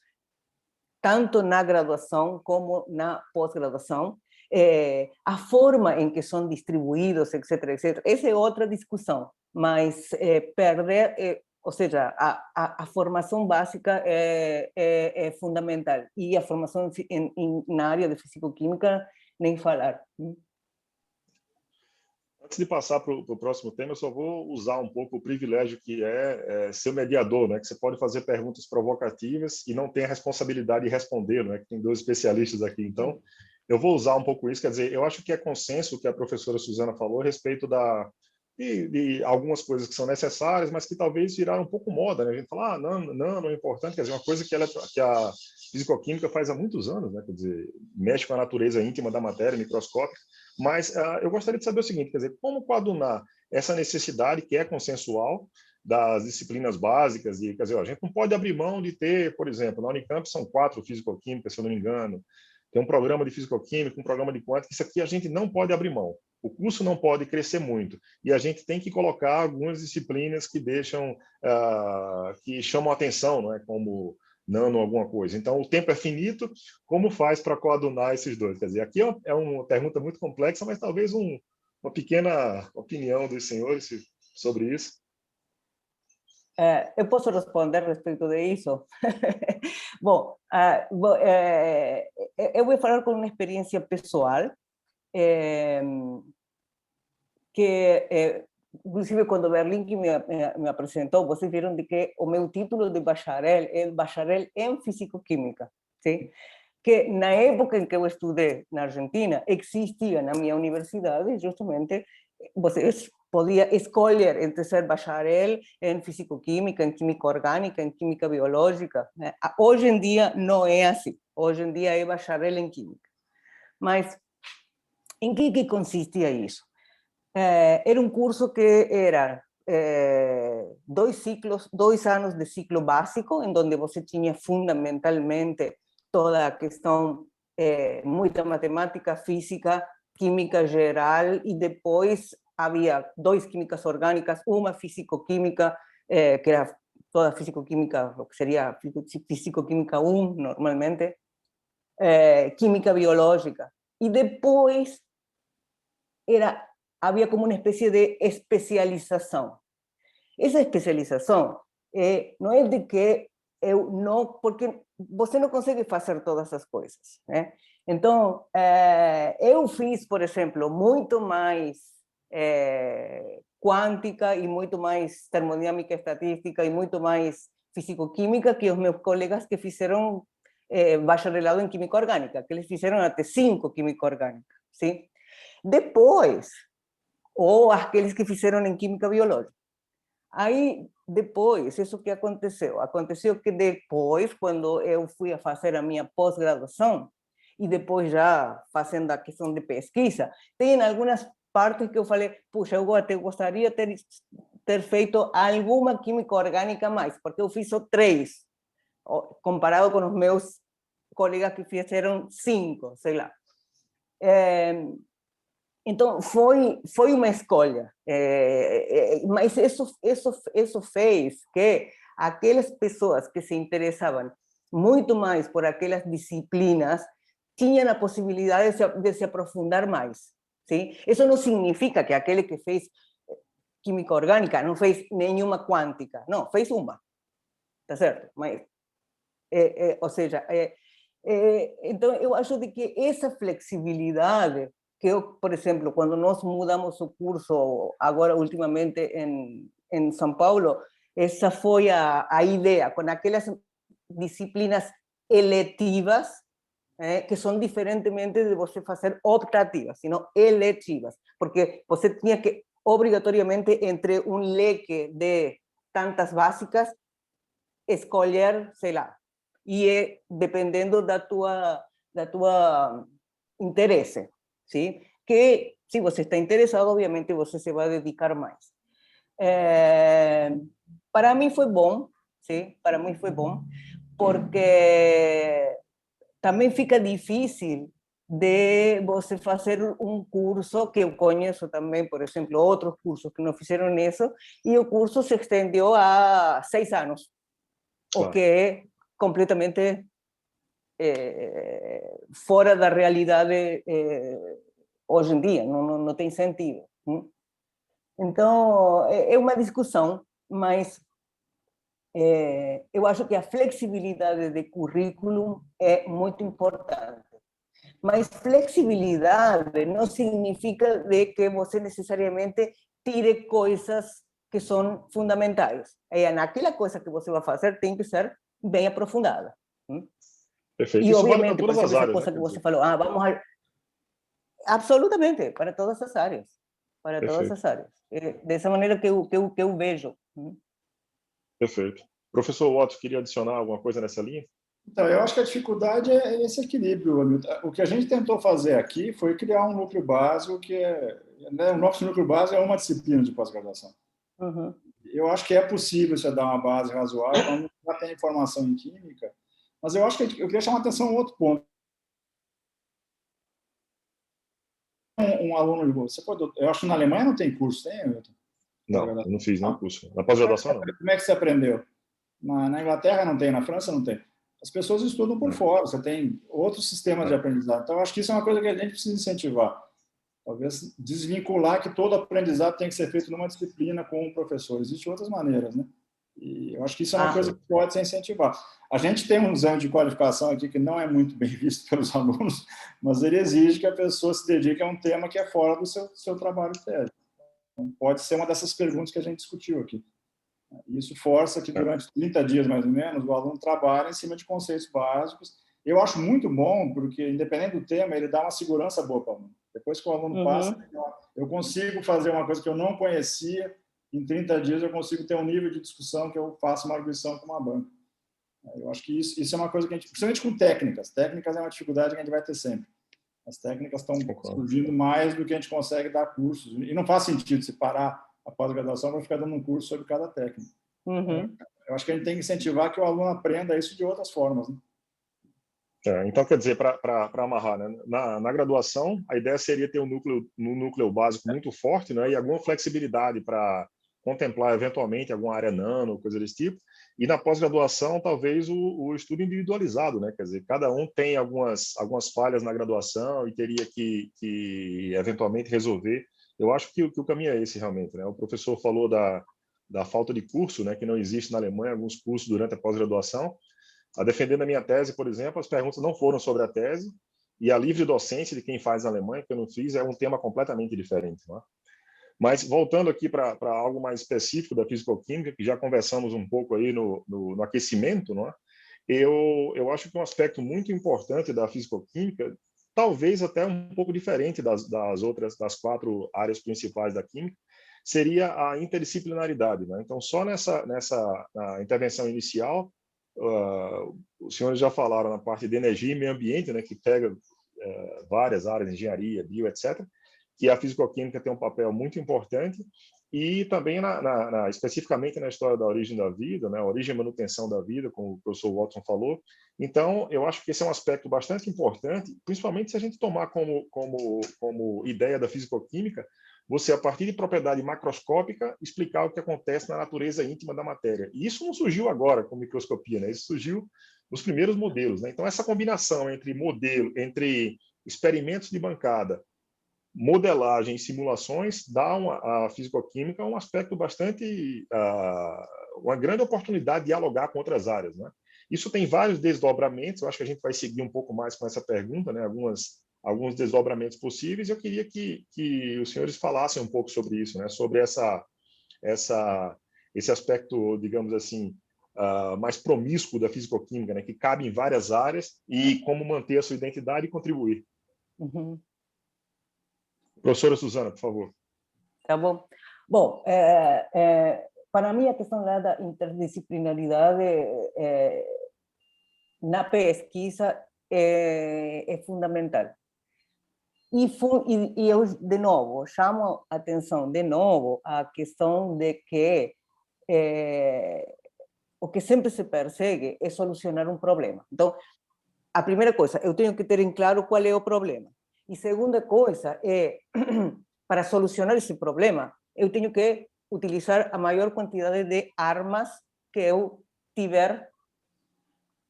tanto na graduação como na pós-graduação, a forma em que são distribuídos, etc., etc. Essa é outra discussão, mas perder, ou seja, a formação básica é fundamental, e a formação na área de fisicoquímica, nem falar. Antes de passar para o próximo tema, eu só vou usar um pouco o privilégio que é ser mediador, né? Que você pode fazer perguntas provocativas e não tem a responsabilidade de responder, né? Que tem dois especialistas aqui. Então, eu vou usar um pouco isso. Quer dizer, eu acho que é consenso o que a professora Suzana falou a respeito de algumas coisas que são necessárias, mas que talvez viraram um pouco moda, né? A gente fala, não é importante. Quer dizer, uma coisa que a fisicoquímica faz há muitos anos, né? Quer dizer, mexe com a natureza íntima da matéria, microscópica. Mas eu gostaria de saber o seguinte, quer dizer, como coadunar essa necessidade que é consensual das disciplinas básicas, quer dizer, a gente não pode abrir mão de ter, por exemplo, na Unicamp são 4 fisicoquímicas, se eu não me engano, tem um programa de fisicoquímica, um programa de quântica, isso aqui a gente não pode abrir mão. O curso não pode crescer muito e a gente tem que colocar algumas disciplinas que deixam, que chamam a atenção, não é? Como nano alguma coisa. Então, o tempo é finito, como faz para coadunar esses dois? Quer dizer, aqui é uma pergunta muito complexa, mas talvez uma pequena opinião dos senhores sobre isso. Eu posso responder a respeito disso? Bom, eu vou falar com uma experiência pessoal, que inclusive quando Berlink me apresentou, vocês viram de que o meu título de bacharel é bacharel em fisicoquímica, sim? Que na época em que eu estudei na Argentina, existia na minha universidade justamente, vocês podiam escolher entre ser bacharel em fisicoquímica, em química orgânica, em química biológica. Hoje em dia não é assim, hoje em dia é bacharel em química. Mas em que consistia isso? Era um curso que era 2 anos de ciclo básico, em onde você tinha fundamentalmente toda a questão, muita matemática, física, química geral, e depois havia 2 químicas orgânicas, uma fisicoquímica, que era toda fisicoquímica, o que seria fisicoquímica 1, normalmente, química biológica. E depois havia como uma espécie de especialização. Essa especialização não é de que eu não... Porque você não consegue fazer todas as coisas, né? Então, eu fiz, por exemplo, muito mais quântica e muito mais termodinâmica estatística e muito mais fisicoquímica que os meus colegas que fizeram bacharelado em química orgânica, que eles fizeram até 5 química orgânica, sim? Depois, ou aqueles que fizeram em química biológica. Aí, depois, isso que aconteceu? Aconteceu que depois, quando eu fui a fazer a minha pós-graduação, e depois já fazendo a questão de pesquisa, tem algumas partes que eu falei, puxa, eu gostaria de ter feito alguma química orgânica mais, porque eu fiz só 3, comparado com os meus colegas que fizeram 5, sei lá. Então, foi uma escolha, mas isso fez que aquelas pessoas que se interessavam muito mais por aquelas disciplinas tinham a possibilidade de se aprofundar mais. Sim? Isso não significa que aquele que fez química orgânica não fez nenhuma quântica, não, fez uma, tá certo? Mas, ou seja, então eu acho de que essa flexibilidade que eu, por exemplo, quando nós mudamos o curso, agora ultimamente em São Paulo, essa foi a ideia, com aquelas disciplinas eletivas, que são diferentemente de você fazer optativas, sino eletivas, porque você tinha que, obrigatoriamente, entre um leque de tantas básicas, escolher, sei lá, e dependendo da tua interesse. ¿Sí? Que si você está interessado, obviamente você se vai dedicar mais. Para mim foi bom, sim, para mim foi bom, porque também fica difícil de você fazer um curso, que eu conheço também, por exemplo, outros cursos que não fizeram isso, e o curso se estendeu a 6 anos, o que é completamente fora da realidade hoje em dia, não tem sentido. Então, é uma discussão, mas eu acho que a flexibilidade de currículo é muito importante. Mas flexibilidade não significa de que você necessariamente tire coisas que são fundamentais. Naquela coisa que você vai fazer tem que ser bem aprofundada. Perfeito. E, isso vale obviamente, para todas as essa áreas, coisa né? que você falou, vamos a... Absolutamente, para todas as áreas. Para todas Perfeito. as áreas. Dessa maneira que eu vejo. Perfeito. Professor Watson, queria adicionar alguma coisa nessa linha? Então, eu acho que a dificuldade é esse equilíbrio, Hamilton. O que a gente tentou fazer aqui foi criar um núcleo básico que o nosso núcleo básico é uma disciplina de pós-graduação. Uhum. Eu acho que é possível você dar uma base razoável, quando já tem informação em química, mas eu acho que eu queria chamar a atenção a um outro ponto. Um aluno de você pode, eu acho que na Alemanha não tem curso, tem, Hamilton? Não, eu não fiz nenhum curso. Na pós-graduação, não. Como é que você aprendeu? Na Inglaterra não tem, na França não tem. As pessoas estudam por fora, você tem outros sistemas de aprendizado. Então, eu acho que isso é uma coisa que a gente precisa incentivar. Talvez desvincular que todo aprendizado tem que ser feito numa disciplina com um professor. Existem outras maneiras, né? E eu acho que isso é uma coisa que pode ser incentivada. A gente tem um exame de qualificação aqui que não é muito bem visto pelos alunos, mas ele exige que a pessoa se dedique a um tema que é fora do seu trabalho de tese. Então, pode ser uma dessas perguntas que a gente discutiu aqui. Isso força que durante 30 dias, mais ou menos, o aluno trabalhe em cima de conceitos básicos. Eu acho muito bom, porque, independente do tema, ele dá uma segurança boa para o aluno. Depois que o aluno passa, eu consigo fazer uma coisa que eu não conhecia, em 30 dias eu consigo ter um nível de discussão que eu faço uma arguição com uma banca. Eu acho que isso é uma coisa que a gente, principalmente com técnicas. Técnicas é uma dificuldade que a gente vai ter sempre. As técnicas estão surgindo mais do que a gente consegue dar cursos. E não faz sentido se parar a pós-graduação para ficar dando um curso sobre cada técnica. Eu acho que a gente tem que incentivar que o aluno aprenda isso de outras formas. Né? Então, quer dizer, para amarrar, né? Na graduação, a ideia seria ter um núcleo básico muito forte, né? E alguma flexibilidade para contemplar, eventualmente, alguma área nano, coisa desse tipo. E na pós-graduação, talvez o estudo individualizado, né? Quer dizer, cada um tem algumas falhas na graduação e teria que eventualmente, resolver. Eu acho que o caminho é esse, realmente, né? O professor falou da falta de curso, né? Que não existe na Alemanha, alguns cursos durante a pós-graduação. A defendendo a minha tese, por exemplo, as perguntas não foram sobre a tese, e a livre docência de quem faz na Alemanha, que eu não fiz, é um tema completamente diferente. Não é? Mas, voltando aqui para algo mais específico da fisicoquímica, que já conversamos um pouco aí no aquecimento, não é? Eu acho que um aspecto muito importante da fisicoquímica, talvez até um pouco diferente das 4 áreas principais da química, seria a interdisciplinaridade. Né? Então, só nessa na intervenção inicial, os senhores já falaram na parte de energia e meio ambiente, né, que pega várias áreas, engenharia, bio, etc., que a fisicoquímica tem um papel muito importante, e também especificamente na história da origem da vida, né, a origem e manutenção da vida, como o professor Watson falou. Então, eu acho que esse é um aspecto bastante importante, principalmente se a gente tomar como ideia da fisicoquímica, você, a partir de propriedade macroscópica, explicar o que acontece na natureza íntima da matéria. E isso não surgiu agora com microscopia, né? Isso surgiu nos primeiros modelos. Né? Então, essa combinação entre experimentos de bancada, modelagem e simulações dá à fisicoquímica um aspecto bastante... uma grande oportunidade de dialogar com outras áreas. Né? Isso tem vários desdobramentos, eu acho que a gente vai seguir um pouco mais com essa pergunta, né? Alguns desdobramentos possíveis. Eu queria que os senhores falassem um pouco sobre isso, né? Sobre esse aspecto, digamos assim, mais promíscuo da fisicoquímica, né? Que cabe em várias áreas, e como manter a sua identidade e contribuir. Professora Suzana, por favor. Tá bom. Bom, para mim a questão da interdisciplinaridade na pesquisa é fundamental. E eu, de novo, chamo a atenção, de novo, a questão de que o que sempre se persegue é solucionar um problema. Então, a primeira coisa, eu tenho que ter em claro qual é o problema. E segunda coisa é, para solucionar esse problema, eu tenho que utilizar a maior quantidade de armas que eu tiver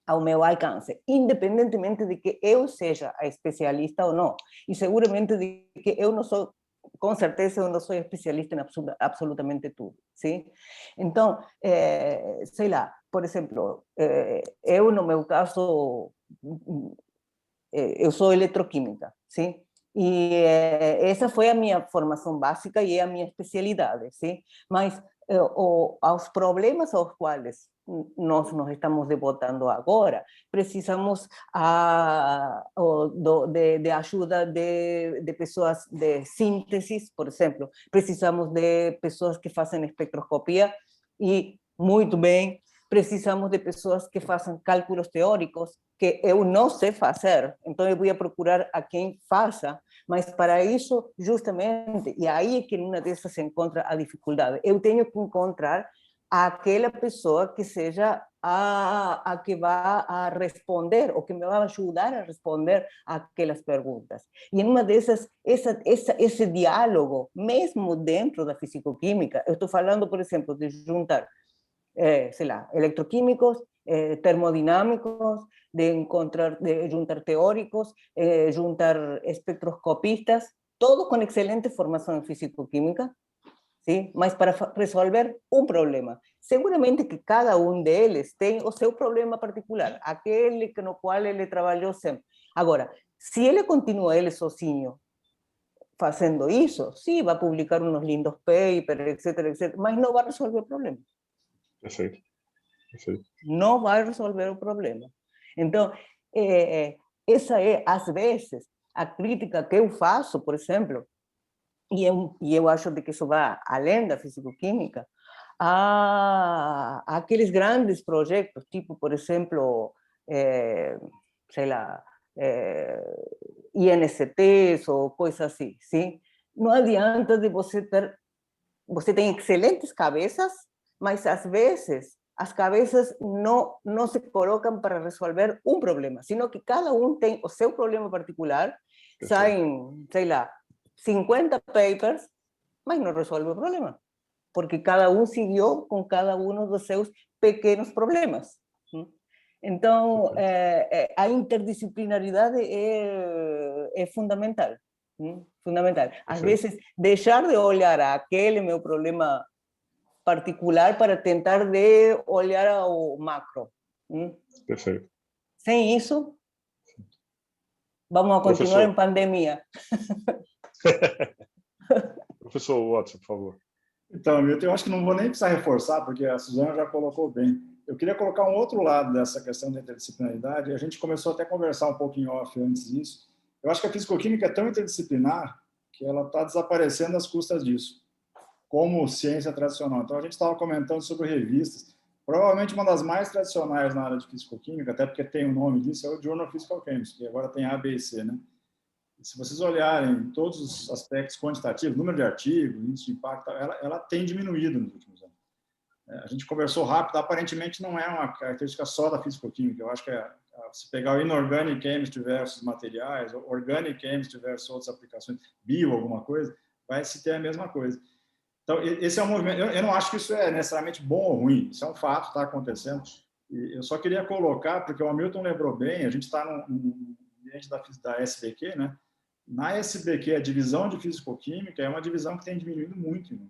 ao meu alcance, independentemente de que eu seja a especialista ou não. E seguramente de que eu não sou, com certeza eu não sou especialista em absolutamente tudo, sim? Então, sei lá, por exemplo, eu no meu caso, eu sou eletroquímica, sim? E essa foi a minha formação básica e é a minha especialidade, sim? Mas aos problemas aos quais nós nos estamos debotando agora, precisamos de ajuda de pessoas de síntese, por exemplo, precisamos de pessoas que fazem espectroscopia e, muito bem, precisamos de pessoas que façam cálculos teóricos, que eu não sei fazer, então eu vou procurar a quem faça, mas para isso, justamente, e aí é que numa dessas se encontra a dificuldade, eu tenho que encontrar aquela pessoa que seja a que vá a responder, ou que me vai ajudar a responder aquelas perguntas. E em uma dessas, esse diálogo, mesmo dentro da fisicoquímica, eu estou falando, por exemplo, de juntar sei lá, eletroquímicos, termodinámicos, de juntar teóricos, juntar espectroscopistas, todos com excelente formação em físico-química, sim? Mas para resolver um problema. Seguramente que cada um deles tem o seu problema particular, aquele no qual ele trabalhou sempre. Agora, se ele continua ele sozinho fazendo isso, sim, vai publicar uns lindos papers, etc., mas não vai resolver o problema. Perfeito. Perfeito. Não vai resolver o problema. Então, essa é, às vezes, a crítica que eu faço, por exemplo, e eu acho de que isso vai além da fisicoquímica, a aqueles grandes projetos, tipo, por exemplo, sei lá, INCTs ou coisas assim, sim? Não adianta de você tem excelentes cabeças, mas às vezes as cabeças não se colocam para resolver um problema, sino que cada um tem o seu problema particular, saem, sei lá, 50 papers, mas não resolve o problema, porque cada um seguiu com cada um dos seus pequenos problemas. Então, a interdisciplinaridade é fundamental. Fundamental. Às vezes, deixar de olhar aquele meu problema particular para tentar de olhar ao macro. Perfeito. Sem isso, vamos a continuar em pandemia. Professor Watson, por favor. Então, Milton, eu acho que não vou nem precisar reforçar, porque a Suzana já colocou bem. Eu queria colocar um outro lado dessa questão da interdisciplinaridade. A gente começou até a conversar um pouco em off antes disso. Eu acho que a fisicoquímica é tão interdisciplinar que ela está desaparecendo às custas disso, como ciência tradicional. Então, a gente estava comentando sobre revistas. Provavelmente uma das mais tradicionais na área de fisicoquímica, até porque tem o nome disso, é o Journal of Physical Chemistry, que agora tem A, B e C, né? Se vocês olharem todos os aspectos quantitativos, número de artigos, índice de impacto, ela tem diminuído nos últimos anos. A gente conversou rápido, aparentemente não é uma característica só da fisicoquímica. Eu acho que se pegar o inorganic chemistry versus materiais, organic chemistry versus outras aplicações, bio, alguma coisa, vai se ter a mesma coisa. Então, esse é um movimento. Eu não acho que isso é necessariamente bom ou ruim, isso é um fato, está acontecendo. E eu só queria colocar, porque o Hamilton lembrou bem, a gente está no ambiente da SBQ, né? Na SBQ, a divisão de fisicoquímica é uma divisão que tem diminuído muito. Né?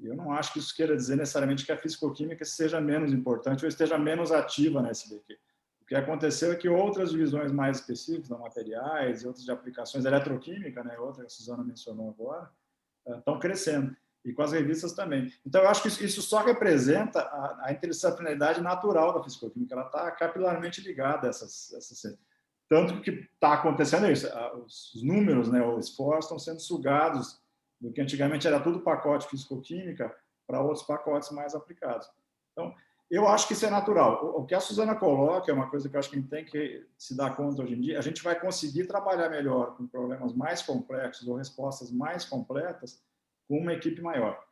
Eu não acho que isso queira dizer necessariamente que a fisicoquímica seja menos importante ou esteja menos ativa na SBQ. O que aconteceu é que outras divisões mais específicas, da materiais e outras de aplicações, eletroquímica, né, outra que a Suzana mencionou agora, estão crescendo. E com as revistas também. Então, eu acho que isso só representa a interdisciplinaridade natural da fisicoquímica. Ela está capilarmente ligada a essas tanto que está acontecendo isso. Os números, né, os esforços estão sendo sugados do que antigamente era tudo pacote fisicoquímica para outros pacotes mais aplicados. Então, eu acho que isso é natural. O que a Suzana coloca é uma coisa que eu acho que a gente tem que se dar conta hoje em dia. A gente vai conseguir trabalhar melhor com problemas mais complexos ou respostas mais completas com uma equipe maior.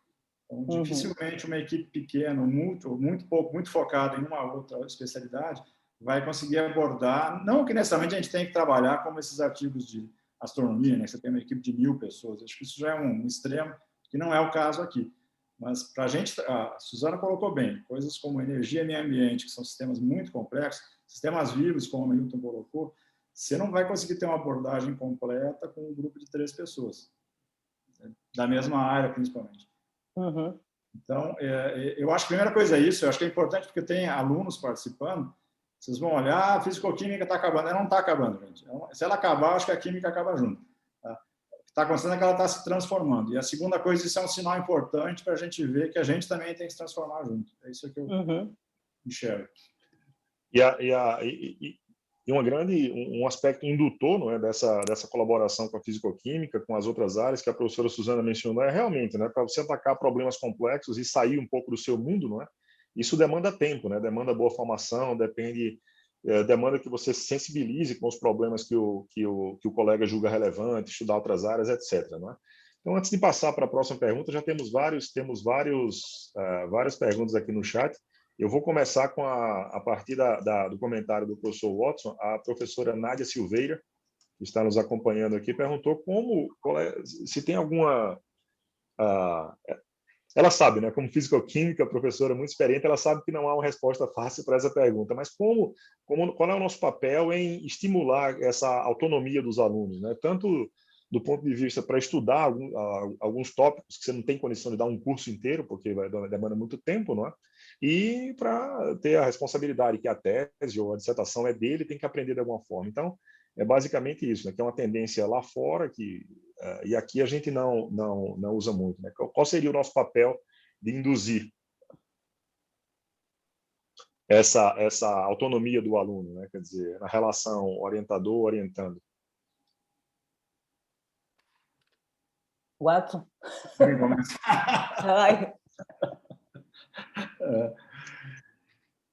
Então, dificilmente uma equipe pequena, muito focada em uma outra especialidade, vai conseguir abordar, não que necessariamente a gente tem que trabalhar como esses artigos de astronomia, né? Você tem uma equipe de 1000 pessoas, acho que isso já é um extremo, que não é o caso aqui. Mas para a gente, a Suzana colocou bem, coisas como energia e meio ambiente, que são sistemas muito complexos, sistemas vivos, como o Milton colocou, você não vai conseguir ter uma abordagem completa com um grupo de 3 pessoas, da mesma área, principalmente. Então, eu acho que a primeira coisa é isso, eu acho que é importante porque tem alunos participando, vocês vão olhar, a fisicoquímica está acabando. Ela não está acabando, gente. Se ela acabar, acho que a química acaba junto. Tá? O que está acontecendo é que ela está se transformando. E a segunda coisa, isso é um sinal importante para a gente ver que a gente também tem que se transformar junto. É isso que eu enxergo. E um aspecto indutor, não é, dessa colaboração com a fisicoquímica, com as outras áreas que a professora Suzana mencionou, é realmente, né, para você atacar problemas complexos e sair um pouco do seu mundo, não é? Isso demanda tempo, né? Demanda boa formação, demanda que você se sensibilize com os problemas que o colega julga relevante, estudar outras áreas, etc. Não é? Então, antes de passar para a próxima pergunta, já temos várias perguntas aqui no chat. Eu vou começar com a partir do comentário do professor Watson. A professora Nádia Silveira, que está nos acompanhando aqui, perguntou se tem alguma... Ela sabe, né? Como fisicoquímica, professora muito experiente, ela sabe que não há uma resposta fácil para essa pergunta. Mas qual é o nosso papel em estimular essa autonomia dos alunos, né? Tanto do ponto de vista para estudar alguns tópicos que você não tem condição de dar um curso inteiro, porque demanda muito tempo, não é? E para ter a responsabilidade que a tese ou a dissertação é dele, tem que aprender de alguma forma. Então, é basicamente isso, né? Que é uma tendência lá fora e aqui a gente não usa muito, né? Qual seria o nosso papel de induzir essa autonomia do aluno, né? Quer dizer, na relação orientador-orientando? Watson.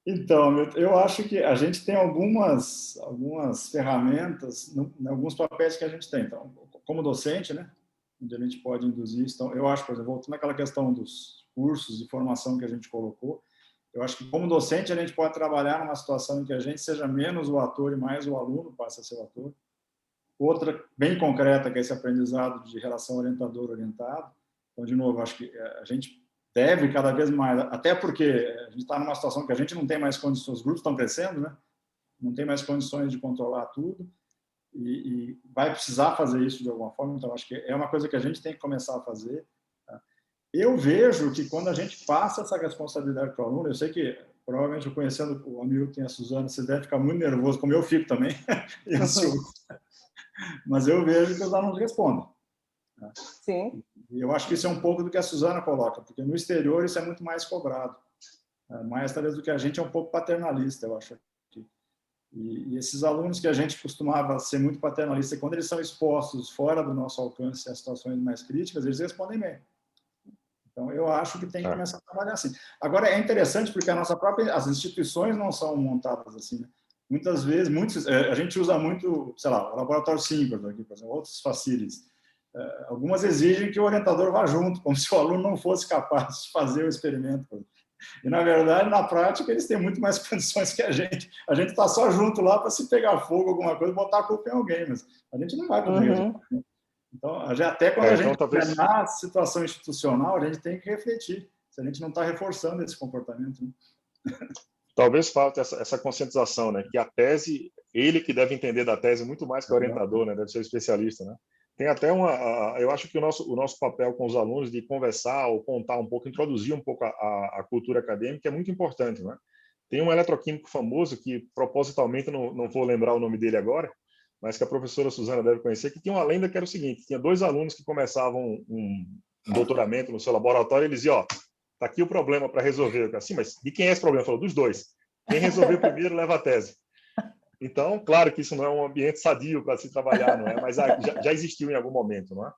Então, eu acho que a gente tem algumas ferramentas, alguns papéis que a gente tem. Então, como docente, né, onde a gente pode induzir isso. Então, eu acho, por exemplo, voltando àquela questão dos cursos de formação que a gente colocou, eu acho que como docente a gente pode trabalhar numa situação em que a gente seja menos o ator e mais o aluno passa a ser o ator. Outra bem concreta, que é esse aprendizado de relação orientador-orientado. Então, de novo, acho que a gente deve cada vez mais, até porque a gente está numa situação que a gente não tem mais condições, os grupos estão crescendo, né? Não tem mais condições de controlar tudo e vai precisar fazer isso de alguma forma, então acho que é uma coisa que a gente tem que começar a fazer. Tá? Eu vejo que quando a gente passa essa responsabilidade para o aluno, eu sei que provavelmente eu conhecendo o Hamilton e a Suzana, vocês devem ficar muito nervosos, como eu fico também, e ansioso. Mas eu vejo que os alunos respondem. Sim. E eu acho que isso é um pouco do que a Suzana coloca, porque no exterior isso é muito mais cobrado. Mais talvez do que a gente é um pouco paternalista, eu acho. E esses alunos que a gente costumava ser muito paternalista, quando eles são expostos fora do nosso alcance a situações mais críticas, eles respondem bem. Então, eu acho que tem que começar a trabalhar assim. Agora, é interessante porque as instituições não são montadas assim, né? Muitas vezes, a gente usa muito, sei lá, o laboratório Síncrono aqui, por exemplo, outros facilities. Algumas exigem que o orientador vá junto, como se o aluno não fosse capaz de fazer o experimento. E, na verdade, na prática, eles têm muito mais condições que a gente. A gente está só junto lá para se pegar fogo, alguma coisa, botar a culpa em alguém, mas a gente não vai poder resolver. Então, até quando a gente talvez... na situação institucional, a gente tem que refletir se a gente não está reforçando esse comportamento. Né? Talvez falte essa conscientização, né? Que a tese, ele que deve entender da tese muito mais que o orientador, né? Deve ser o especialista, né? Tem até eu acho que o nosso papel com os alunos de conversar ou contar um pouco, introduzir um pouco a cultura acadêmica é muito importante, né? Tem um eletroquímico famoso que, propositalmente, não vou lembrar o nome dele agora, mas que a professora Suzana deve conhecer, que tinha uma lenda que era o seguinte: tinha 2 alunos que começavam um doutoramento no seu laboratório e eles diziam, tá aqui o problema para resolver. Assim, mas de quem é esse problema? Falou, dos 2. Quem resolveu primeiro leva a tese. Então, claro que isso não é um ambiente sadio para se trabalhar, não é? Mas já existiu em algum momento, não é?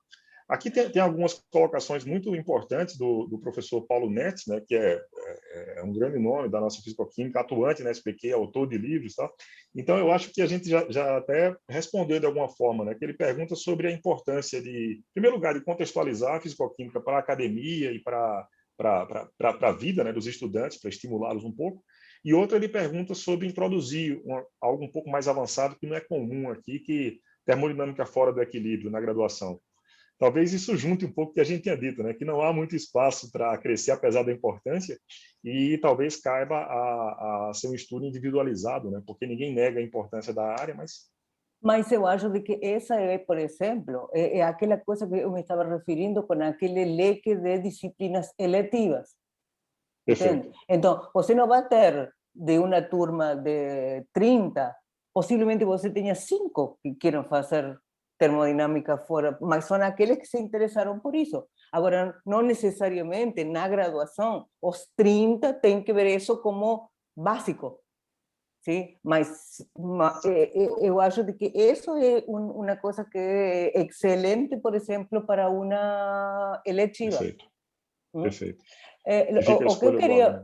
Aqui tem algumas colocações muito importantes do professor Paulo Netz, né, que é um grande nome da nossa fisicoquímica, atuante na SPQ, autor de livros, tá? Então, eu acho que a gente já até respondeu de alguma forma, né, que ele pergunta sobre a importância de, em primeiro lugar, de contextualizar a fisicoquímica para a academia e para a vida, né, dos estudantes, para estimulá-los um pouco. E outra, ele pergunta sobre introduzir algo um pouco mais avançado, que não é comum aqui, que termodinâmica fora do equilíbrio na graduação. Talvez isso junte um pouco o que a gente tinha dito, né, que não há muito espaço para crescer, apesar da importância, e talvez caiba a ser um estudo individualizado, né, porque ninguém nega a importância da área, Mas eu acho de que essa é, por exemplo, é aquela coisa que eu me estava referindo com aquele leque de disciplinas eletivas. Entende? Então, você não vai ter de uma turma de 30, possivelmente você tenha 5 que queiram fazer termodinâmica fora, mas são aqueles que se interessaram por isso. Agora, não necessariamente na graduação, os 30 têm que ver isso como básico. Sim, mas eu acho de que isso é uma coisa que é excelente, por exemplo, para uma eletiva. Perfeito. Perfeito. O que eu queria...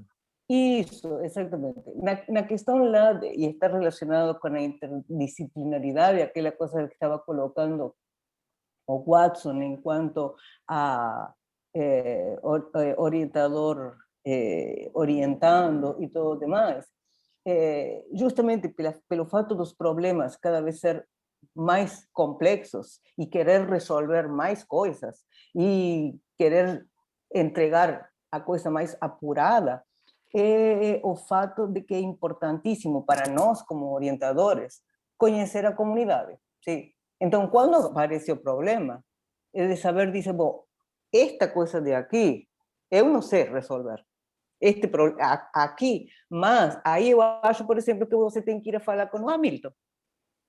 Isso, exatamente. Na questão lá, e está relacionado com a interdisciplinaridade, aquela coisa que estava colocando o Watson enquanto a orientador orientando e tudo demais, justamente pelo fato dos problemas cada vez ser mais complexos e querer resolver mais coisas e querer entregar a coisa mais apurada, o fato de que é importantíssimo para nós como orientadores conhecer a comunidade. Sim. Então, quando aparece o problema, é de saber, dizer, bom, esta coisa de aqui, eu não sei resolver. Aqui, mas aí eu acho, por exemplo, que você tem que ir a falar com o Hamilton.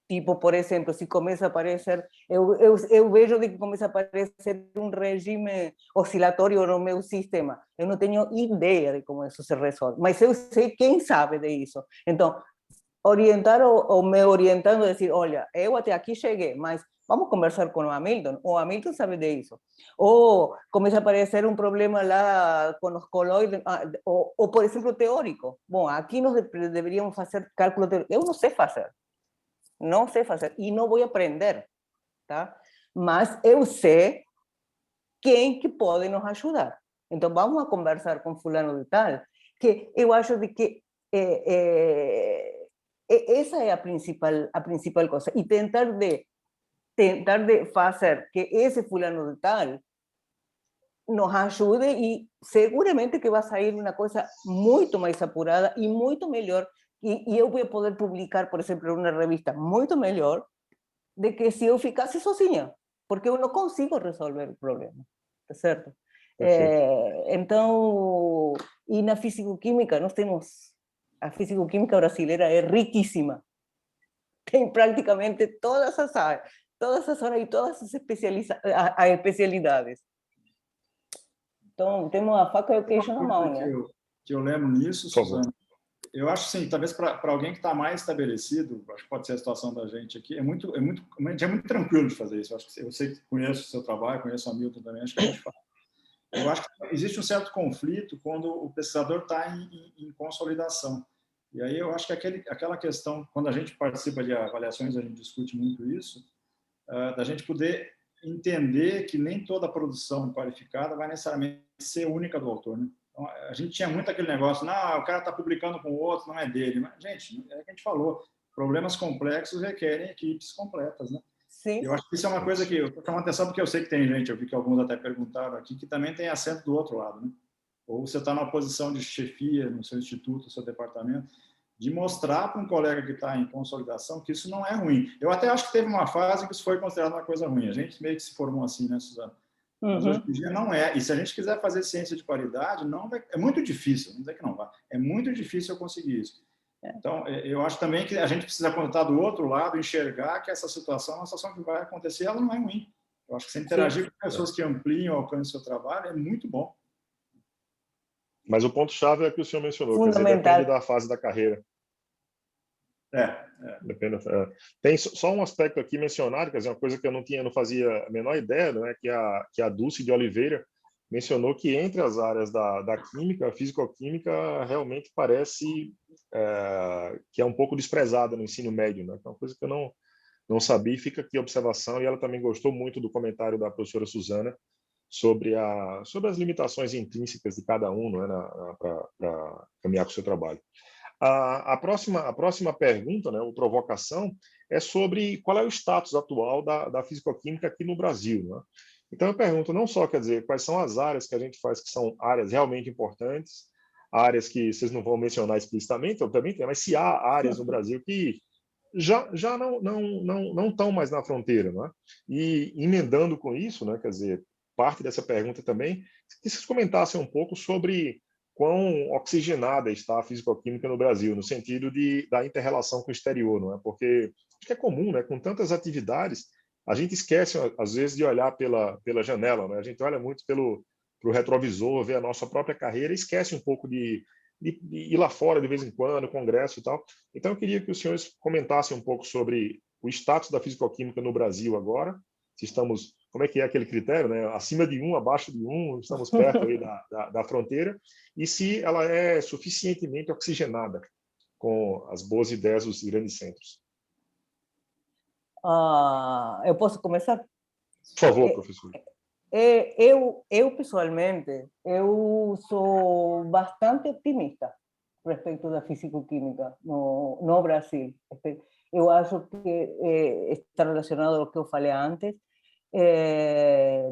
Tipo, por exemplo, se começa a aparecer, eu vejo de que começa a aparecer um regime oscilatório no meu sistema. Eu não tenho ideia de como isso se resolve, mas eu sei quem sabe disso. Então, orientar ou me orientando, dizer, olha, eu até aqui cheguei, mas vamos conversar com o Hamilton sabe disso. Ou começa a aparecer um problema lá com os coloides, ou por exemplo, teórico. Bom, aqui nós deveríamos fazer cálculo teórico. Eu não sei fazer. Não sei fazer e não vou aprender, tá? Mas eu sei quem que pode nos ajudar. Então, vamos a conversar com fulano de tal, que eu acho de que essa é a principal coisa. E tentar de fazer que esse fulano de tal nos ajude e seguramente que vai sair uma coisa muito mais apurada e muito melhor. E eu vou poder publicar, por exemplo, uma revista muito melhor do que se eu ficasse sozinha, porque eu não consigo resolver o problema, tá certo? Então, e na físico-química, nós temos... A físico-química brasileira é riquíssima. Tem praticamente todas as áreas e todas as especialidades. Então, temos a faca e o queijo na mão, né? Que eu lembro nisso, Suzana, eu acho sim, talvez para alguém que está mais estabelecido, acho que pode ser a situação da gente aqui, é muito tranquilo de fazer isso. Eu sei que conheço o seu trabalho, conheço o Hamilton também, acho que a gente faz. Eu acho que existe um certo conflito quando o pesquisador está em consolidação. E aí eu acho que aquela questão, quando a gente participa de avaliações, a gente discute muito isso, da gente poder entender que nem toda produção qualificada vai necessariamente ser única do autor, né? Então, a gente tinha muito aquele negócio, não, o cara está publicando com o outro, não é dele. Mas, gente, é o que a gente falou, problemas complexos requerem equipes completas, né? Sim. Eu acho que isso é uma coisa que eu estou chamando atenção, porque eu sei que tem gente, eu vi que alguns até perguntaram aqui, que também tem acento do outro lado, né? Ou você está numa posição de chefia no seu instituto, no seu departamento, de mostrar para um colega que está em consolidação que isso não é ruim. Eu até acho que teve uma fase que isso foi considerado uma coisa ruim. A gente meio que se formou assim, né, Suzana? Mas hoje em dia não é. E se a gente quiser fazer ciência de qualidade, não vai, é muito difícil, não dizer que não vai, é muito difícil eu conseguir isso. Então, eu acho também que a gente precisa, quando está do outro lado, enxergar que essa situação é uma situação que vai acontecer, ela não é ruim. Eu acho que você interagir com pessoas que ampliam o alcance do seu trabalho é muito bom. Mas o ponto-chave é que o senhor mencionou, quer dizer, depende da fase da carreira. Depende. Tem só um aspecto aqui mencionado, quer dizer, uma coisa que eu não fazia a menor ideia, né, que a Dulce de Oliveira mencionou que entre as áreas da química, a físico-química realmente parece que é um pouco desprezada no ensino médio, né? É uma coisa que eu não sabia, e fica aqui a observação, e ela também gostou muito do comentário da professora Suzana sobre as limitações intrínsecas de cada um, não é, para caminhar com o seu trabalho. A próxima pergunta, né, ou provocação, é sobre qual é o status atual da fisicoquímica aqui no Brasil. Né? Então, eu pergunto não só, quer dizer, quais são as áreas que a gente faz que são áreas realmente importantes, áreas que vocês não vão mencionar explicitamente, obviamente, mas se há áreas no Brasil que já não estão mais na fronteira. Não é? E emendando com isso, né, quer dizer, parte dessa pergunta também, que vocês comentassem um pouco sobre quão oxigenada está a fisicoquímica no Brasil, no sentido da inter-relação com o exterior, não é? Porque acho que é comum, né? Com tantas atividades, a gente esquece, às vezes, de olhar pela janela, né? A gente olha muito pro retrovisor, vê a nossa própria carreira e esquece um pouco de ir lá fora de vez em quando, congresso e tal. Então, eu queria que os senhores comentassem um pouco sobre o status da fisicoquímica no Brasil agora, se estamos, como é que é aquele critério, né? Acima de 1, abaixo de 1, estamos perto aí da fronteira, e se ela é suficientemente oxigenada com as boas ideias dos grandes centros. Eu posso começar? Por favor, professor. Eu pessoalmente, eu sou bastante optimista respeito da fisicoquímica no Brasil. Eu acho que está relacionado ao que eu falei antes.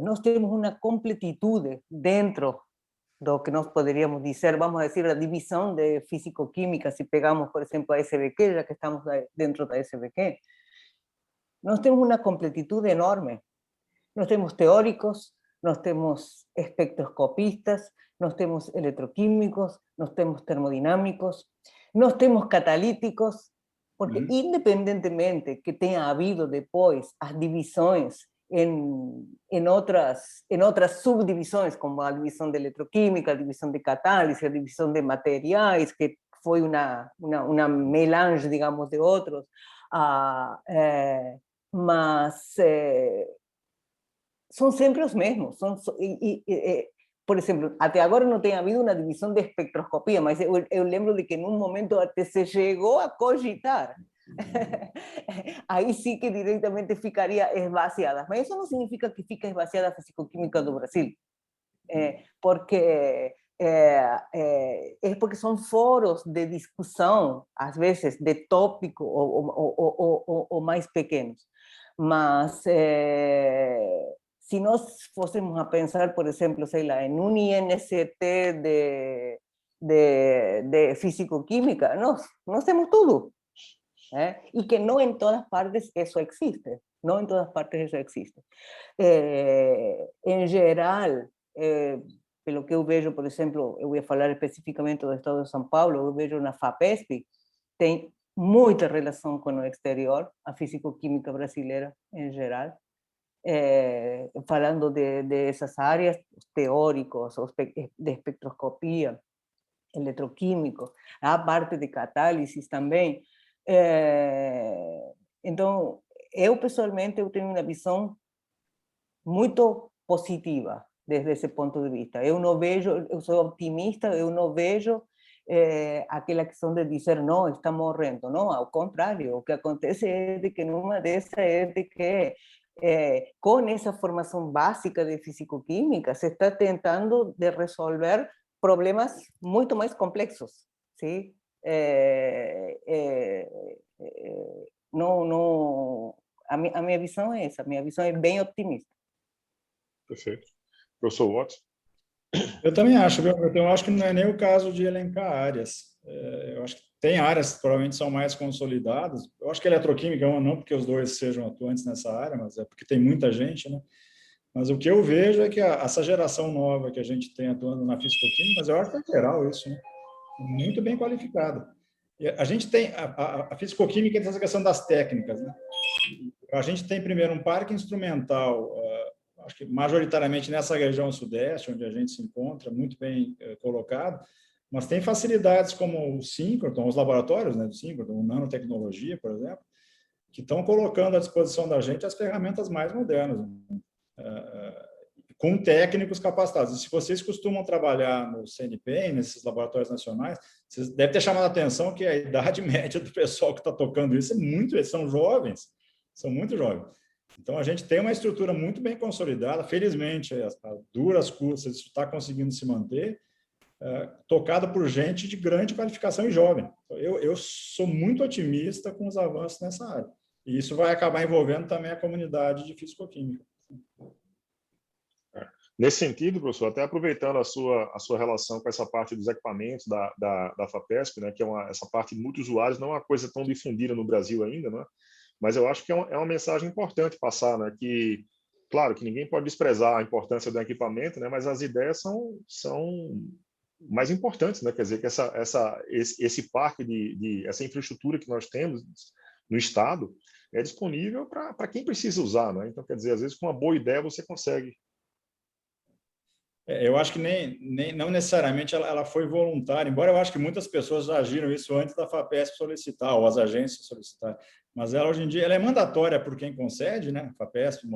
Nós temos uma completitude dentro do que nós poderíamos dizer, vamos a decir, a divisão de fisicoquímica, se pegamos, por exemplo, a SBQ, já que estamos dentro da SBQ, nós temos uma completitude enorme. Nós temos teóricos, nós temos espectroscopistas, nós temos eletroquímicos, nós temos termodinámicos, nós temos catalíticos, porque independentemente que tenha havido depois as divisões em outras subdivisões, como a divisão de eletroquímica, a divisão de catálise, a divisão de materiais, que foi uma melange, digamos, de outros, mas são sempre os mesmos. Por exemplo, até agora não tem havido uma divisão de espectroscopia, mas eu lembro de que em um momento até se chegou a cogitar. Aí sim que diretamente ficaria esvaziada. Mas isso não significa que fica esvaziada a fisicoquímica do Brasil, porque porque são foros de discussão, às vezes de tópico ou mais pequenos. Mas se nós fôssemos a pensar, por exemplo, sei lá, em um INCT de fisicoquímica, nós temos tudo. Y que no en todas partes eso existe, no en todas partes eso existe. En geral, pelo que eu vejo, por exemplo, eu ia falar especificamente do estado de São Paulo, eu vejo na FAPESP, tem muita relação com o exterior, a fisicoquímica brasileira em geral, falando de essas áreas, os teóricos, de espectroscopia, eletroquímico, a parte de catálise também. Então, eu pessoalmente eu tenho uma visão muito positiva desde esse ponto de vista. Eu não vejo, eu sou optimista, eu não vejo aquela questão de dizer não, está morrendo. Não, ao contrário, o que acontece é de que numa dessas é de que com essa formação básica de fisicoquímica se está tentando de resolver problemas muito mais complexos, sim? A minha visão é essa, a minha visão é bem otimista. Perfeito. Professor Watts? Eu também acho, viu? Eu acho que não é nem o caso de elencar áreas. Eu acho que tem áreas que provavelmente são mais consolidadas. Eu acho que a eletroquímica é uma, não porque os dois sejam atuantes nessa área, mas é porque tem muita gente, né? Mas o que eu vejo é que essa geração nova que a gente tem atuando na fisicoquímica, mas eu acho que é geral isso, né? Muito bem qualificada. E a gente tem a fisicoquímica tem essa questão das técnicas, né? A gente tem primeiro um parque instrumental, acho que majoritariamente nessa região sudeste, onde a gente se encontra, muito bem colocado, mas tem facilidades como o síncroton, os laboratórios, né, do síncroton, nanotecnologia, por exemplo, que estão colocando à disposição da gente as ferramentas mais modernas, com técnicos capacitados. E se vocês costumam trabalhar no CNPq, nesses laboratórios nacionais, vocês devem ter chamado a atenção que a idade média do pessoal que está tocando isso são muito jovens, são muito jovens. Então, a gente tem uma estrutura muito bem consolidada, felizmente, a duras custas, isso está conseguindo se manter, tocada por gente de grande qualificação e jovem. Eu sou muito otimista com os avanços nessa área. E isso vai acabar envolvendo também a comunidade de fisicoquímica. Nesse sentido, professor, até aproveitando a sua relação com essa parte dos equipamentos da FAPESP, né, que essa parte de multi-usuários não é uma coisa tão difundida no Brasil ainda, né? Mas eu acho que é uma mensagem importante passar, né? Que, claro, que ninguém pode desprezar a importância do equipamento, né? Mas as ideias são mais importantes, né? Quer dizer, que esse parque essa infraestrutura que nós temos no Estado é disponível para quem precisa usar, né? Então, quer dizer, às vezes com uma boa ideia você consegue. Eu acho que não necessariamente ela foi voluntária, embora eu acho que muitas pessoas já agiram isso antes da FAPESP solicitar, ou as agências solicitarem. Mas ela, hoje em dia, ela é mandatória por quem concede, né? FAPESP,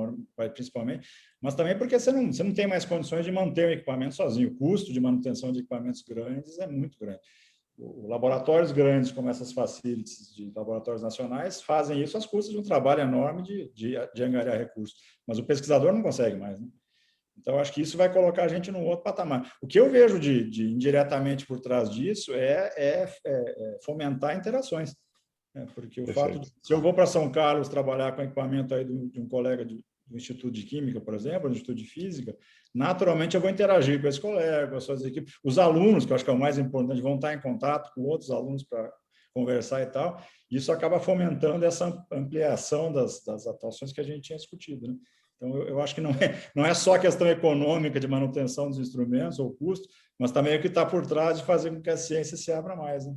principalmente, mas também porque você não tem mais condições de manter o equipamento sozinho. O custo de manutenção de equipamentos grandes é muito grande. Laboratórios grandes, como essas facilities de laboratórios nacionais, fazem isso às custas de um trabalho enorme de angariar recursos. Mas o pesquisador não consegue mais, né? Então, acho que isso vai colocar a gente num outro patamar. O que eu vejo de indiretamente por trás disso é fomentar interações. Né? Porque o fato de, se eu vou para São Carlos trabalhar com equipamento aí de um colega do Instituto de Química, por exemplo, do Instituto de Física, naturalmente eu vou interagir com esse colega, com as suas equipes. Os alunos, que eu acho que é o mais importante, vão estar em contato com outros alunos para conversar e tal. Isso acaba fomentando essa ampliação das atuações que a gente tinha discutido, né? Então, eu acho que não é só a questão econômica de manutenção dos instrumentos ou custo, mas também o que está por trás de fazer com que a ciência se abra mais, né?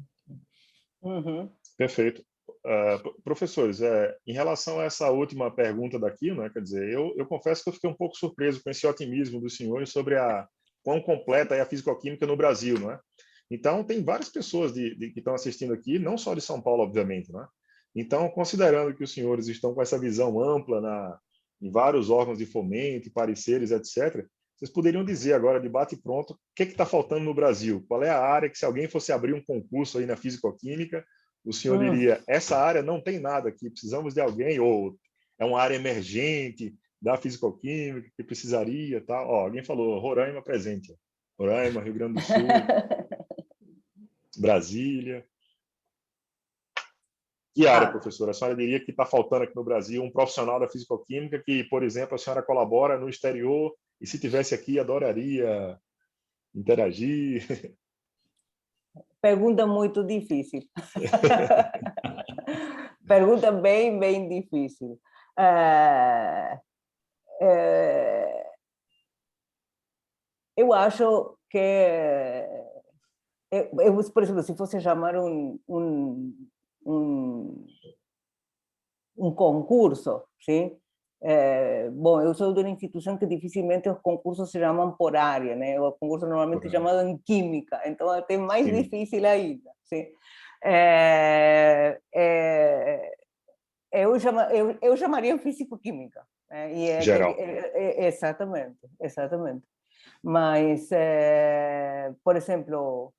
Uhum. Perfeito. Professores, em relação a essa última pergunta daqui, né, quer dizer, eu confesso que eu fiquei um pouco surpreso com esse otimismo dos senhores sobre quão completa é a fisicoquímica no Brasil, não é? Então, tem várias pessoas que estão assistindo aqui, não só de São Paulo, obviamente, né? Então, considerando que os senhores estão com essa visão ampla em vários órgãos de fomento, pareceres, etc., vocês poderiam dizer agora, de bate-pronto, o que está faltando no Brasil? Qual é a área que, se alguém fosse abrir um concurso aí na fisicoquímica, o senhor diria, essa área não tem nada aqui, precisamos de alguém, ou é uma área emergente da fisicoquímica que precisaria, tal. Alguém falou, Roraima presente. Roraima, Rio Grande do Sul, Brasília. Que área, professora? A senhora diria que está faltando aqui no Brasil um profissional da fisicoquímica que, por exemplo, a senhora colabora no exterior e, se tivesse aqui, adoraria interagir? Pergunta muito difícil. Pergunta bem, bem difícil. Eu acho que, por exemplo, se fosse chamar um concurso, sim? Bom, eu sou de uma instituição que dificilmente os concursos se chamam por área, né? O concurso normalmente é chamado em química, então é até mais difícil ainda, sim? Eu chamaria físico-química, né? Geral. Exatamente. Mas, por exemplo,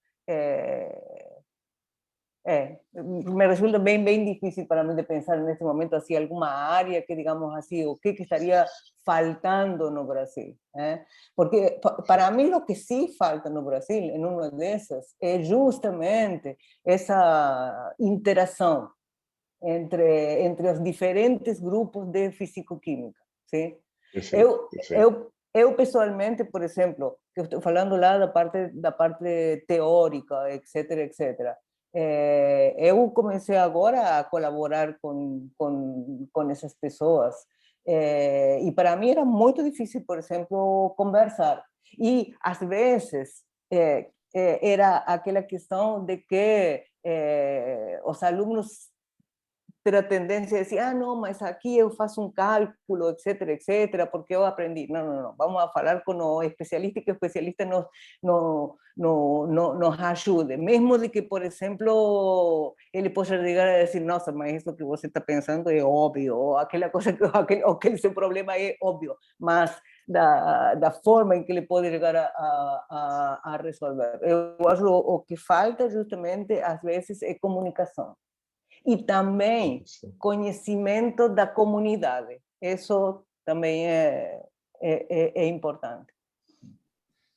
me resulta bem, bem difícil para mim de pensar nesse momento assim alguma área que, digamos assim, o que estaria faltando no Brasil, né? Porque para mim o que sim falta no Brasil, em uma dessas, é justamente essa interação entre os diferentes grupos de fisicoquímica, sim? Eu pessoalmente, por exemplo, que estou falando lá da parte teórica, etc. Eu comecei agora a colaborar com essas pessoas, e para mim era muito difícil, por exemplo, conversar. E às vezes era aquela questão de que os alunos ter a tendência de dizer, não, mas aqui eu faço um cálculo, etc., porque eu aprendi. Não, vamos a falar com o especialista, que o especialista nos ajude. Mesmo de que, por exemplo, ele possa chegar a dizer, nossa, mas isso que você está pensando é óbvio, ou aquela coisa, aquele seu problema é óbvio, mas da forma em que ele pode chegar a resolver. Eu acho que o que falta, justamente, às vezes, é comunicação. E também conhecimento da comunidade, Isso também é importante.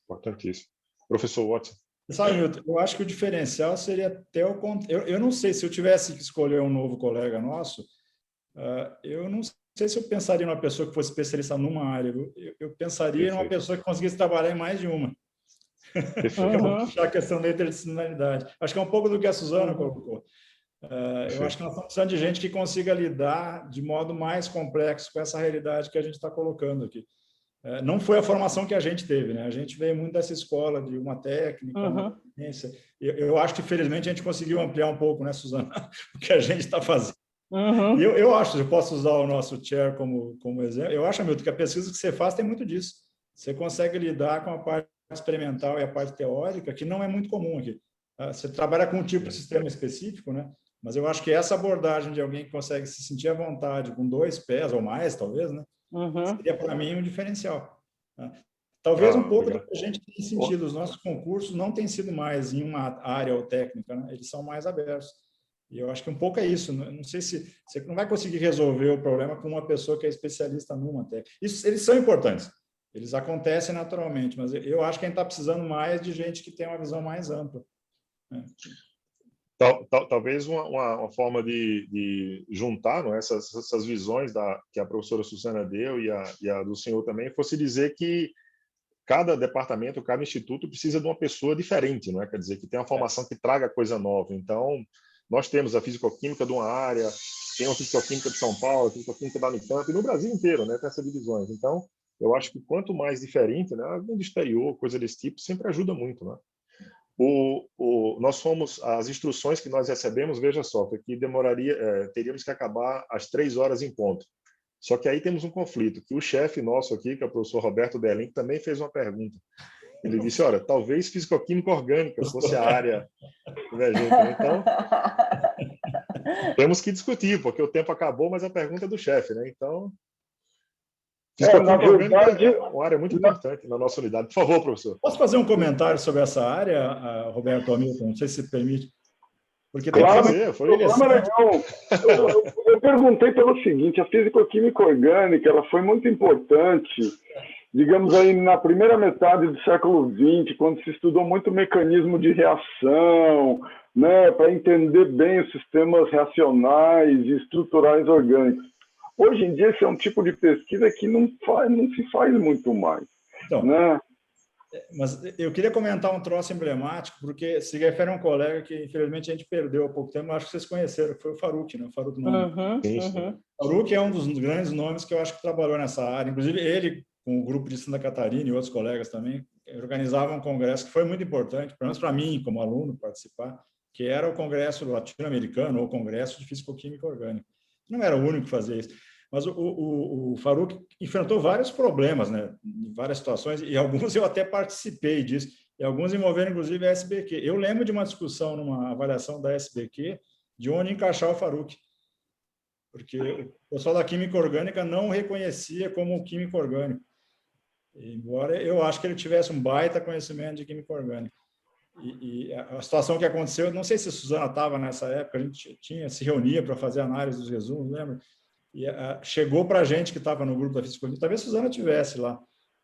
Importantíssimo. Professor Watson. Sabe, Milton, eu acho que o diferencial seria até o... Eu não sei, se eu tivesse que escolher um novo colega nosso, eu não sei se eu pensaria numa pessoa que fosse especialista numa área. Eu pensaria numa pessoa que conseguisse trabalhar em mais de uma. Puxar a questão da interdisciplinaridade. Acho que é um pouco do que a Suzana colocou. Eu acho que nós estamos precisando de gente que consiga lidar de modo mais complexo com essa realidade que a gente está colocando aqui. Não foi a formação que a gente teve, né? A gente veio muito dessa escola de uma técnica, uma ciência. Eu acho que, felizmente, a gente conseguiu ampliar um pouco, né, Suzana, o que a gente está fazendo. E eu acho, eu posso usar o nosso chair como exemplo, eu acho, Milton, que a pesquisa que você faz tem muito disso. Você consegue lidar com a parte experimental e a parte teórica, que não é muito comum aqui. Você trabalha com um tipo de sistema específico, né? Mas eu acho que essa abordagem de alguém que consegue se sentir à vontade com 2 pés ou mais, talvez, né? Seria, para mim, um diferencial. Talvez um pouco do que a gente tem sentido. Os nossos concursos não têm sido mais em uma área ou técnica, né? Eles são mais abertos. E eu acho que um pouco é isso. Não sei se você não vai conseguir resolver o problema com uma pessoa que é especialista numa técnica. Eles são importantes. Eles acontecem naturalmente, mas eu acho que a gente está precisando mais de gente que tem uma visão mais ampla. Talvez uma forma de juntar, não é, essas visões que a professora Suzana deu e a do senhor também, fosse dizer que cada departamento, cada instituto precisa de uma pessoa diferente, não é? Quer dizer, que tem uma formação que traga coisa nova. Então, nós temos a fisicoquímica de uma área, tem a fisicoquímica de São Paulo, a fisicoquímica da Unicamp, e no Brasil inteiro, né, tem essas divisões. Então, eu acho que quanto mais diferente, né, algum do exterior, coisa desse tipo, sempre ajuda muito, né? Nós fomos, as instruções que nós recebemos, veja só, que teríamos que acabar às 3 horas em ponto. Só que aí temos um conflito, que o chefe nosso aqui, que é o professor Roberto Berlim, também fez uma pergunta. Ele disse, olha, talvez fisicoquímica orgânica fosse a área divergente. Então, temos que discutir, porque o tempo acabou, mas a pergunta é do chefe, né? Então, fisicoquímica orgânica é uma área muito importante na nossa unidade. Por favor, professor. Posso fazer um comentário sobre essa área, Roberto Hamilton? Não sei se permite. Porque claro, eu perguntei pelo seguinte, a fisicoquímica orgânica ela foi muito importante, digamos aí, na primeira metade do século XX, quando se estudou muito o mecanismo de reação, né, para entender bem os sistemas reacionais e estruturais orgânicos. Hoje em dia, esse é um tipo de pesquisa que não se faz muito mais. Então, né? Mas eu queria comentar um troço emblemático, porque se refere a um colega que, infelizmente, a gente perdeu há pouco tempo, acho que vocês conheceram, que foi o Faruq, né? O Faruq Nome. O Faruq é um dos grandes nomes que eu acho que trabalhou nessa área. Inclusive, ele, com o grupo de Santa Catarina e outros colegas também, organizavam um congresso que foi muito importante, pelo menos para mim, como aluno, participar, que era o Congresso Latino-Americano, ou o Congresso de Fisicoquímica Orgânica. Não era o único que fazia isso. Mas o Faruq enfrentou vários problemas, né, em várias situações, e alguns eu até participei disso, e alguns envolveram, inclusive, a SBQ. Eu lembro de uma discussão numa avaliação da SBQ de onde encaixar o Faruq, porque o pessoal da química orgânica não reconhecia como químico orgânico, embora eu acho que ele tivesse um baita conhecimento de química orgânica. E a situação que aconteceu, não sei se a Suzana estava nessa época, a gente se reunia para fazer análise dos resumos, lembra? E chegou para a gente que estava no grupo da fisicoquímica, talvez a Suzana tivesse lá,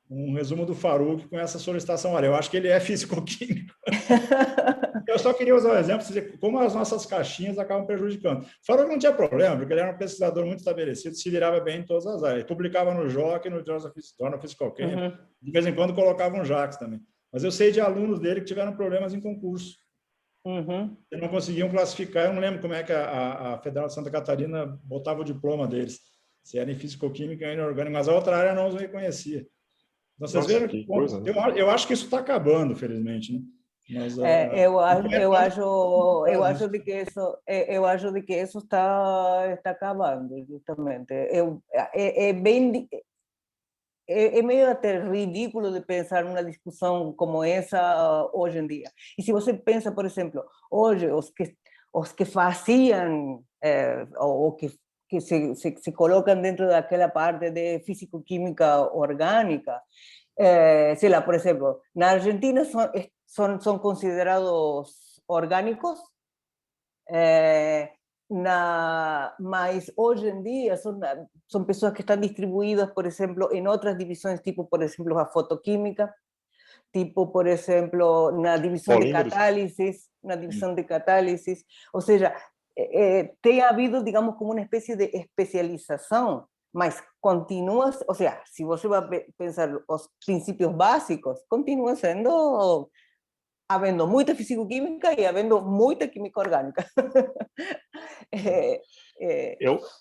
um resumo do Faruq com essa solicitação. Olha, eu acho que ele é fisicoquímico. Eu só queria usar um exemplo, dizer como as nossas caixinhas acabam prejudicando. O Faruq não tinha problema, porque ele era um pesquisador muito estabelecido, se virava bem em todas as áreas. Ele publicava no JOC e no Journal Physical Chemistry, de vez em quando colocava um JACS também. Mas eu sei de alunos dele que tiveram problemas em concurso. Que não conseguiam classificar. Eu não lembro como é que a Federal de Santa Catarina botava o diploma deles, se era em fisicoquímica ou em orgânica, mas a outra área não os reconhecia. Então, vocês veem que coisa, né? Eu acho que isso está acabando, felizmente, né? Mas, eu acho de que isso está acabando, justamente. É meio até ridículo de pensar numa discussão como essa hoje em dia. E se você pensa, por exemplo, hoje os que faziam ou que se colocam dentro daquela parte de fisicoquímica orgânica, sei lá, por exemplo, na Argentina são considerados orgânicos, mas hoje em dia são pessoas que estão distribuídas, por exemplo, em outras divisões, tipo, por exemplo, a fotoquímica, tipo, por exemplo, na divisão de catálise, ou seja, tem havido, digamos, como uma espécie de especialização, mas continua, ou seja, se você vai pensar os princípios básicos, continua sendo havendo muita fisicoquímica e havendo muita química orgânica.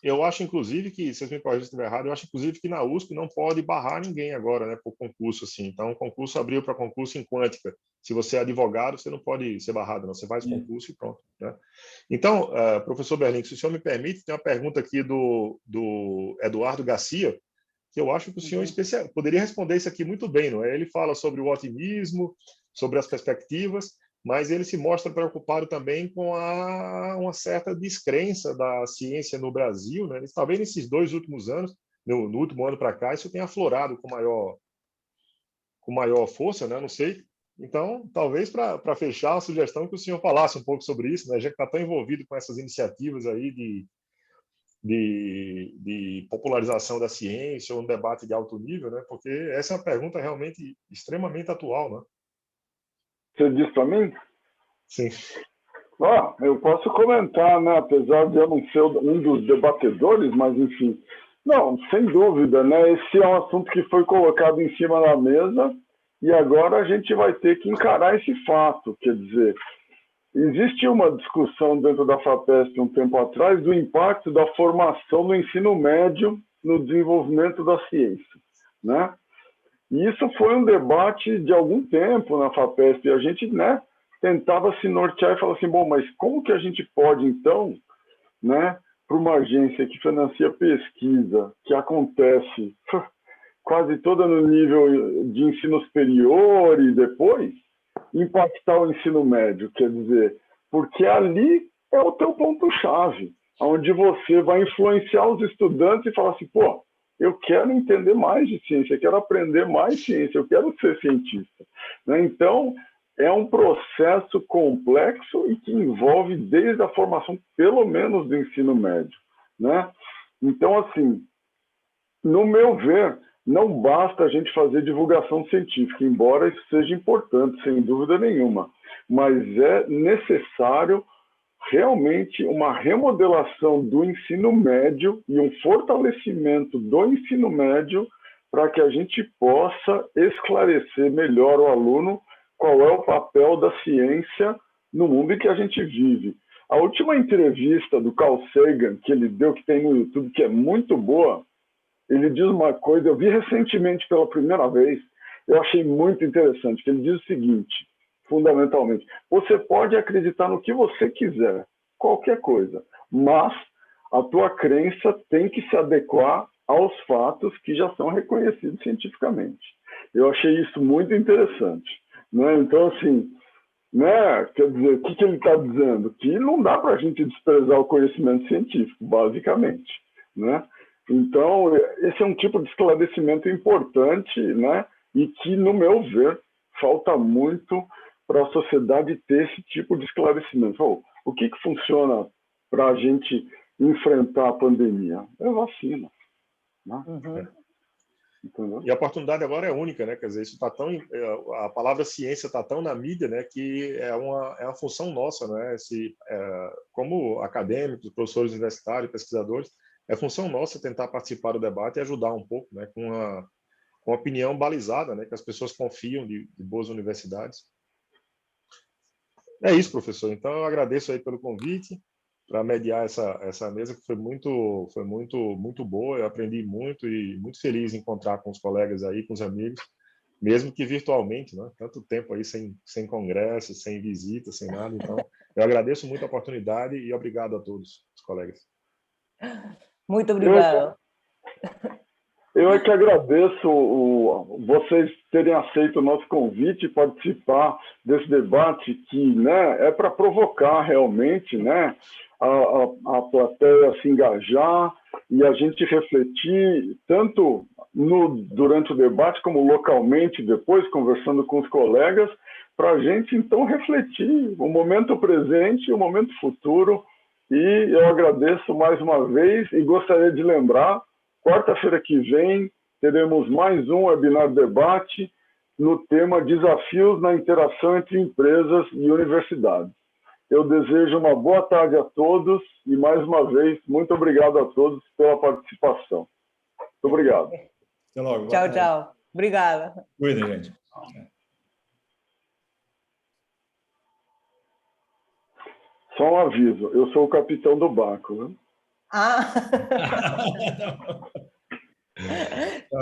Eu acho, inclusive, que, se vocês me corrigem se estiver errado, eu acho, inclusive, que na USP não pode barrar ninguém agora, né, por concurso, assim. Então, o concurso abriu para concurso em quântica. Se você é advogado, você não pode ser barrado, não. Você faz concurso e pronto, né? Então, professor Berlin, se o senhor me permite, tem uma pergunta aqui do Eduardo Garcia, que eu acho que o senhor poderia responder isso aqui muito bem, não é? Ele fala sobre o otimismo, sobre as perspectivas, mas ele se mostra preocupado também com uma certa descrença da ciência no Brasil, né? Talvez nesses 2 últimos anos, no último ano para cá, isso tenha aflorado com maior força, né? Não sei. Então, talvez para fechar, a sugestão que o senhor falasse um pouco sobre isso, né? Já que está tão envolvido com essas iniciativas aí de popularização da ciência, ou um debate de alto nível, né? Porque essa é uma pergunta realmente extremamente atual, né? Você diz para mim? Sim. Eu posso comentar, né? Apesar de eu não ser um dos debatedores, mas enfim. Não, sem dúvida, né? Esse é um assunto que foi colocado em cima da mesa e agora a gente vai ter que encarar esse fato. Quer dizer, existe uma discussão dentro da FAPESP um tempo atrás do impacto da formação do ensino médio no desenvolvimento da ciência, né? E isso foi um debate de algum tempo na FAPESP, e a gente, né, tentava se nortear e falar assim, bom, mas como que a gente pode, então, né, para uma agência que financia pesquisa, que acontece quase toda no nível de ensino superior e depois, impactar o ensino médio, quer dizer, porque ali é o teu ponto-chave, onde você vai influenciar os estudantes e falar assim, pô, eu quero entender mais de ciência, eu quero aprender mais ciência, eu quero ser cientista, né? Então, é um processo complexo e que envolve desde a formação, pelo menos, do ensino médio, né? Então, assim, no meu ver, não basta a gente fazer divulgação científica, embora isso seja importante, sem dúvida nenhuma, mas é necessário realmente uma remodelação do ensino médio e um fortalecimento do ensino médio para que a gente possa esclarecer melhor o aluno qual é o papel da ciência no mundo em que a gente vive. A última entrevista do Carl Sagan que ele deu, que tem no YouTube, que é muito boa, ele diz uma coisa, eu vi recentemente pela primeira vez, eu achei muito interessante, que ele diz o seguinte, fundamentalmente, você pode acreditar no que você quiser, qualquer coisa, mas a tua crença tem que se adequar aos fatos que já são reconhecidos cientificamente. Eu achei isso muito interessante, né? Então, assim, né? Quer dizer, o que ele está dizendo? Que não dá para a gente desprezar o conhecimento científico, basicamente, né? Então, esse é um tipo de esclarecimento importante, né? E que, no meu ver, falta muito para a sociedade ter esse tipo de esclarecimento. O que funciona para a gente enfrentar a pandemia? É vacina, né? E a oportunidade agora é única, né? Quer dizer, isso tá tão, a palavra ciência está tão na mídia, né? Que é uma função nossa, né? Como acadêmicos, professores universitários, pesquisadores, é função nossa tentar participar do debate e ajudar um pouco, né? Com uma opinião balizada, né? Que as pessoas confiam de boas universidades. É isso, professor. Então, eu agradeço aí pelo convite para mediar essa mesa, que foi muito boa. Eu aprendi muito e muito feliz em encontrar com os colegas aí, com os amigos, mesmo que virtualmente, né? Tanto tempo aí sem congresso, sem visita, sem nada. Então, eu agradeço muito a oportunidade e obrigado a todos os colegas. Muito obrigado. Eu é que agradeço vocês terem aceito o nosso convite e participar desse debate que, né, é para provocar realmente, né, a plateia se engajar e a gente refletir tanto durante o debate como localmente depois, conversando com os colegas, para a gente então refletir o momento presente e o momento futuro E eu agradeço mais uma vez e gostaria de lembrar, quarta-feira que vem teremos mais um webinar debate no tema Desafios na Interação entre Empresas e Universidades. Eu desejo uma boa tarde a todos e, mais uma vez, muito obrigado a todos pela participação. Muito obrigado. Até logo. Tchau, tchau. Obrigada. Cuidem, gente. Só um aviso, eu sou o capitão do barco. Né? Ah.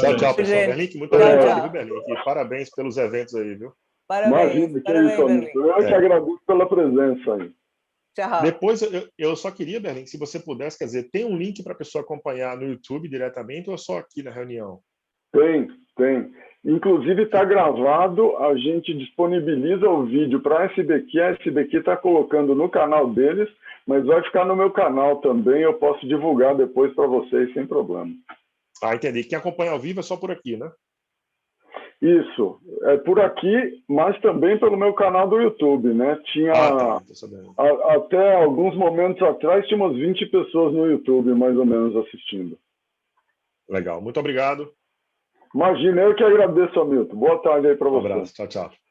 Tchau, tchau, pessoal. Berlink, muito obrigado, viu, Berlink? E parabéns pelos eventos aí, viu? Parabéns. Imagina, que Parabéns, é isso, amigo. Eu que agradeço pela presença aí. Tchau. Depois, eu só queria, Berlink, se você pudesse, quer dizer, tem um link para a pessoa acompanhar no YouTube diretamente ou só aqui na reunião? Tem. Inclusive está gravado, a gente disponibiliza o vídeo para a SBQ está colocando no canal deles, mas vai ficar no meu canal também, eu posso divulgar depois para vocês sem problema. Ah, entendi. Quem acompanha ao vivo é só por aqui, né? Isso, é por aqui, mas também pelo meu canal do YouTube, né? Tinha, tô sabendo. Até alguns momentos atrás, tinha umas 20 pessoas no YouTube, mais ou menos, assistindo. Legal, muito obrigado. Imagina, eu que agradeço, Hamilton. Boa tarde aí para você. Um abraço, tchau, tchau.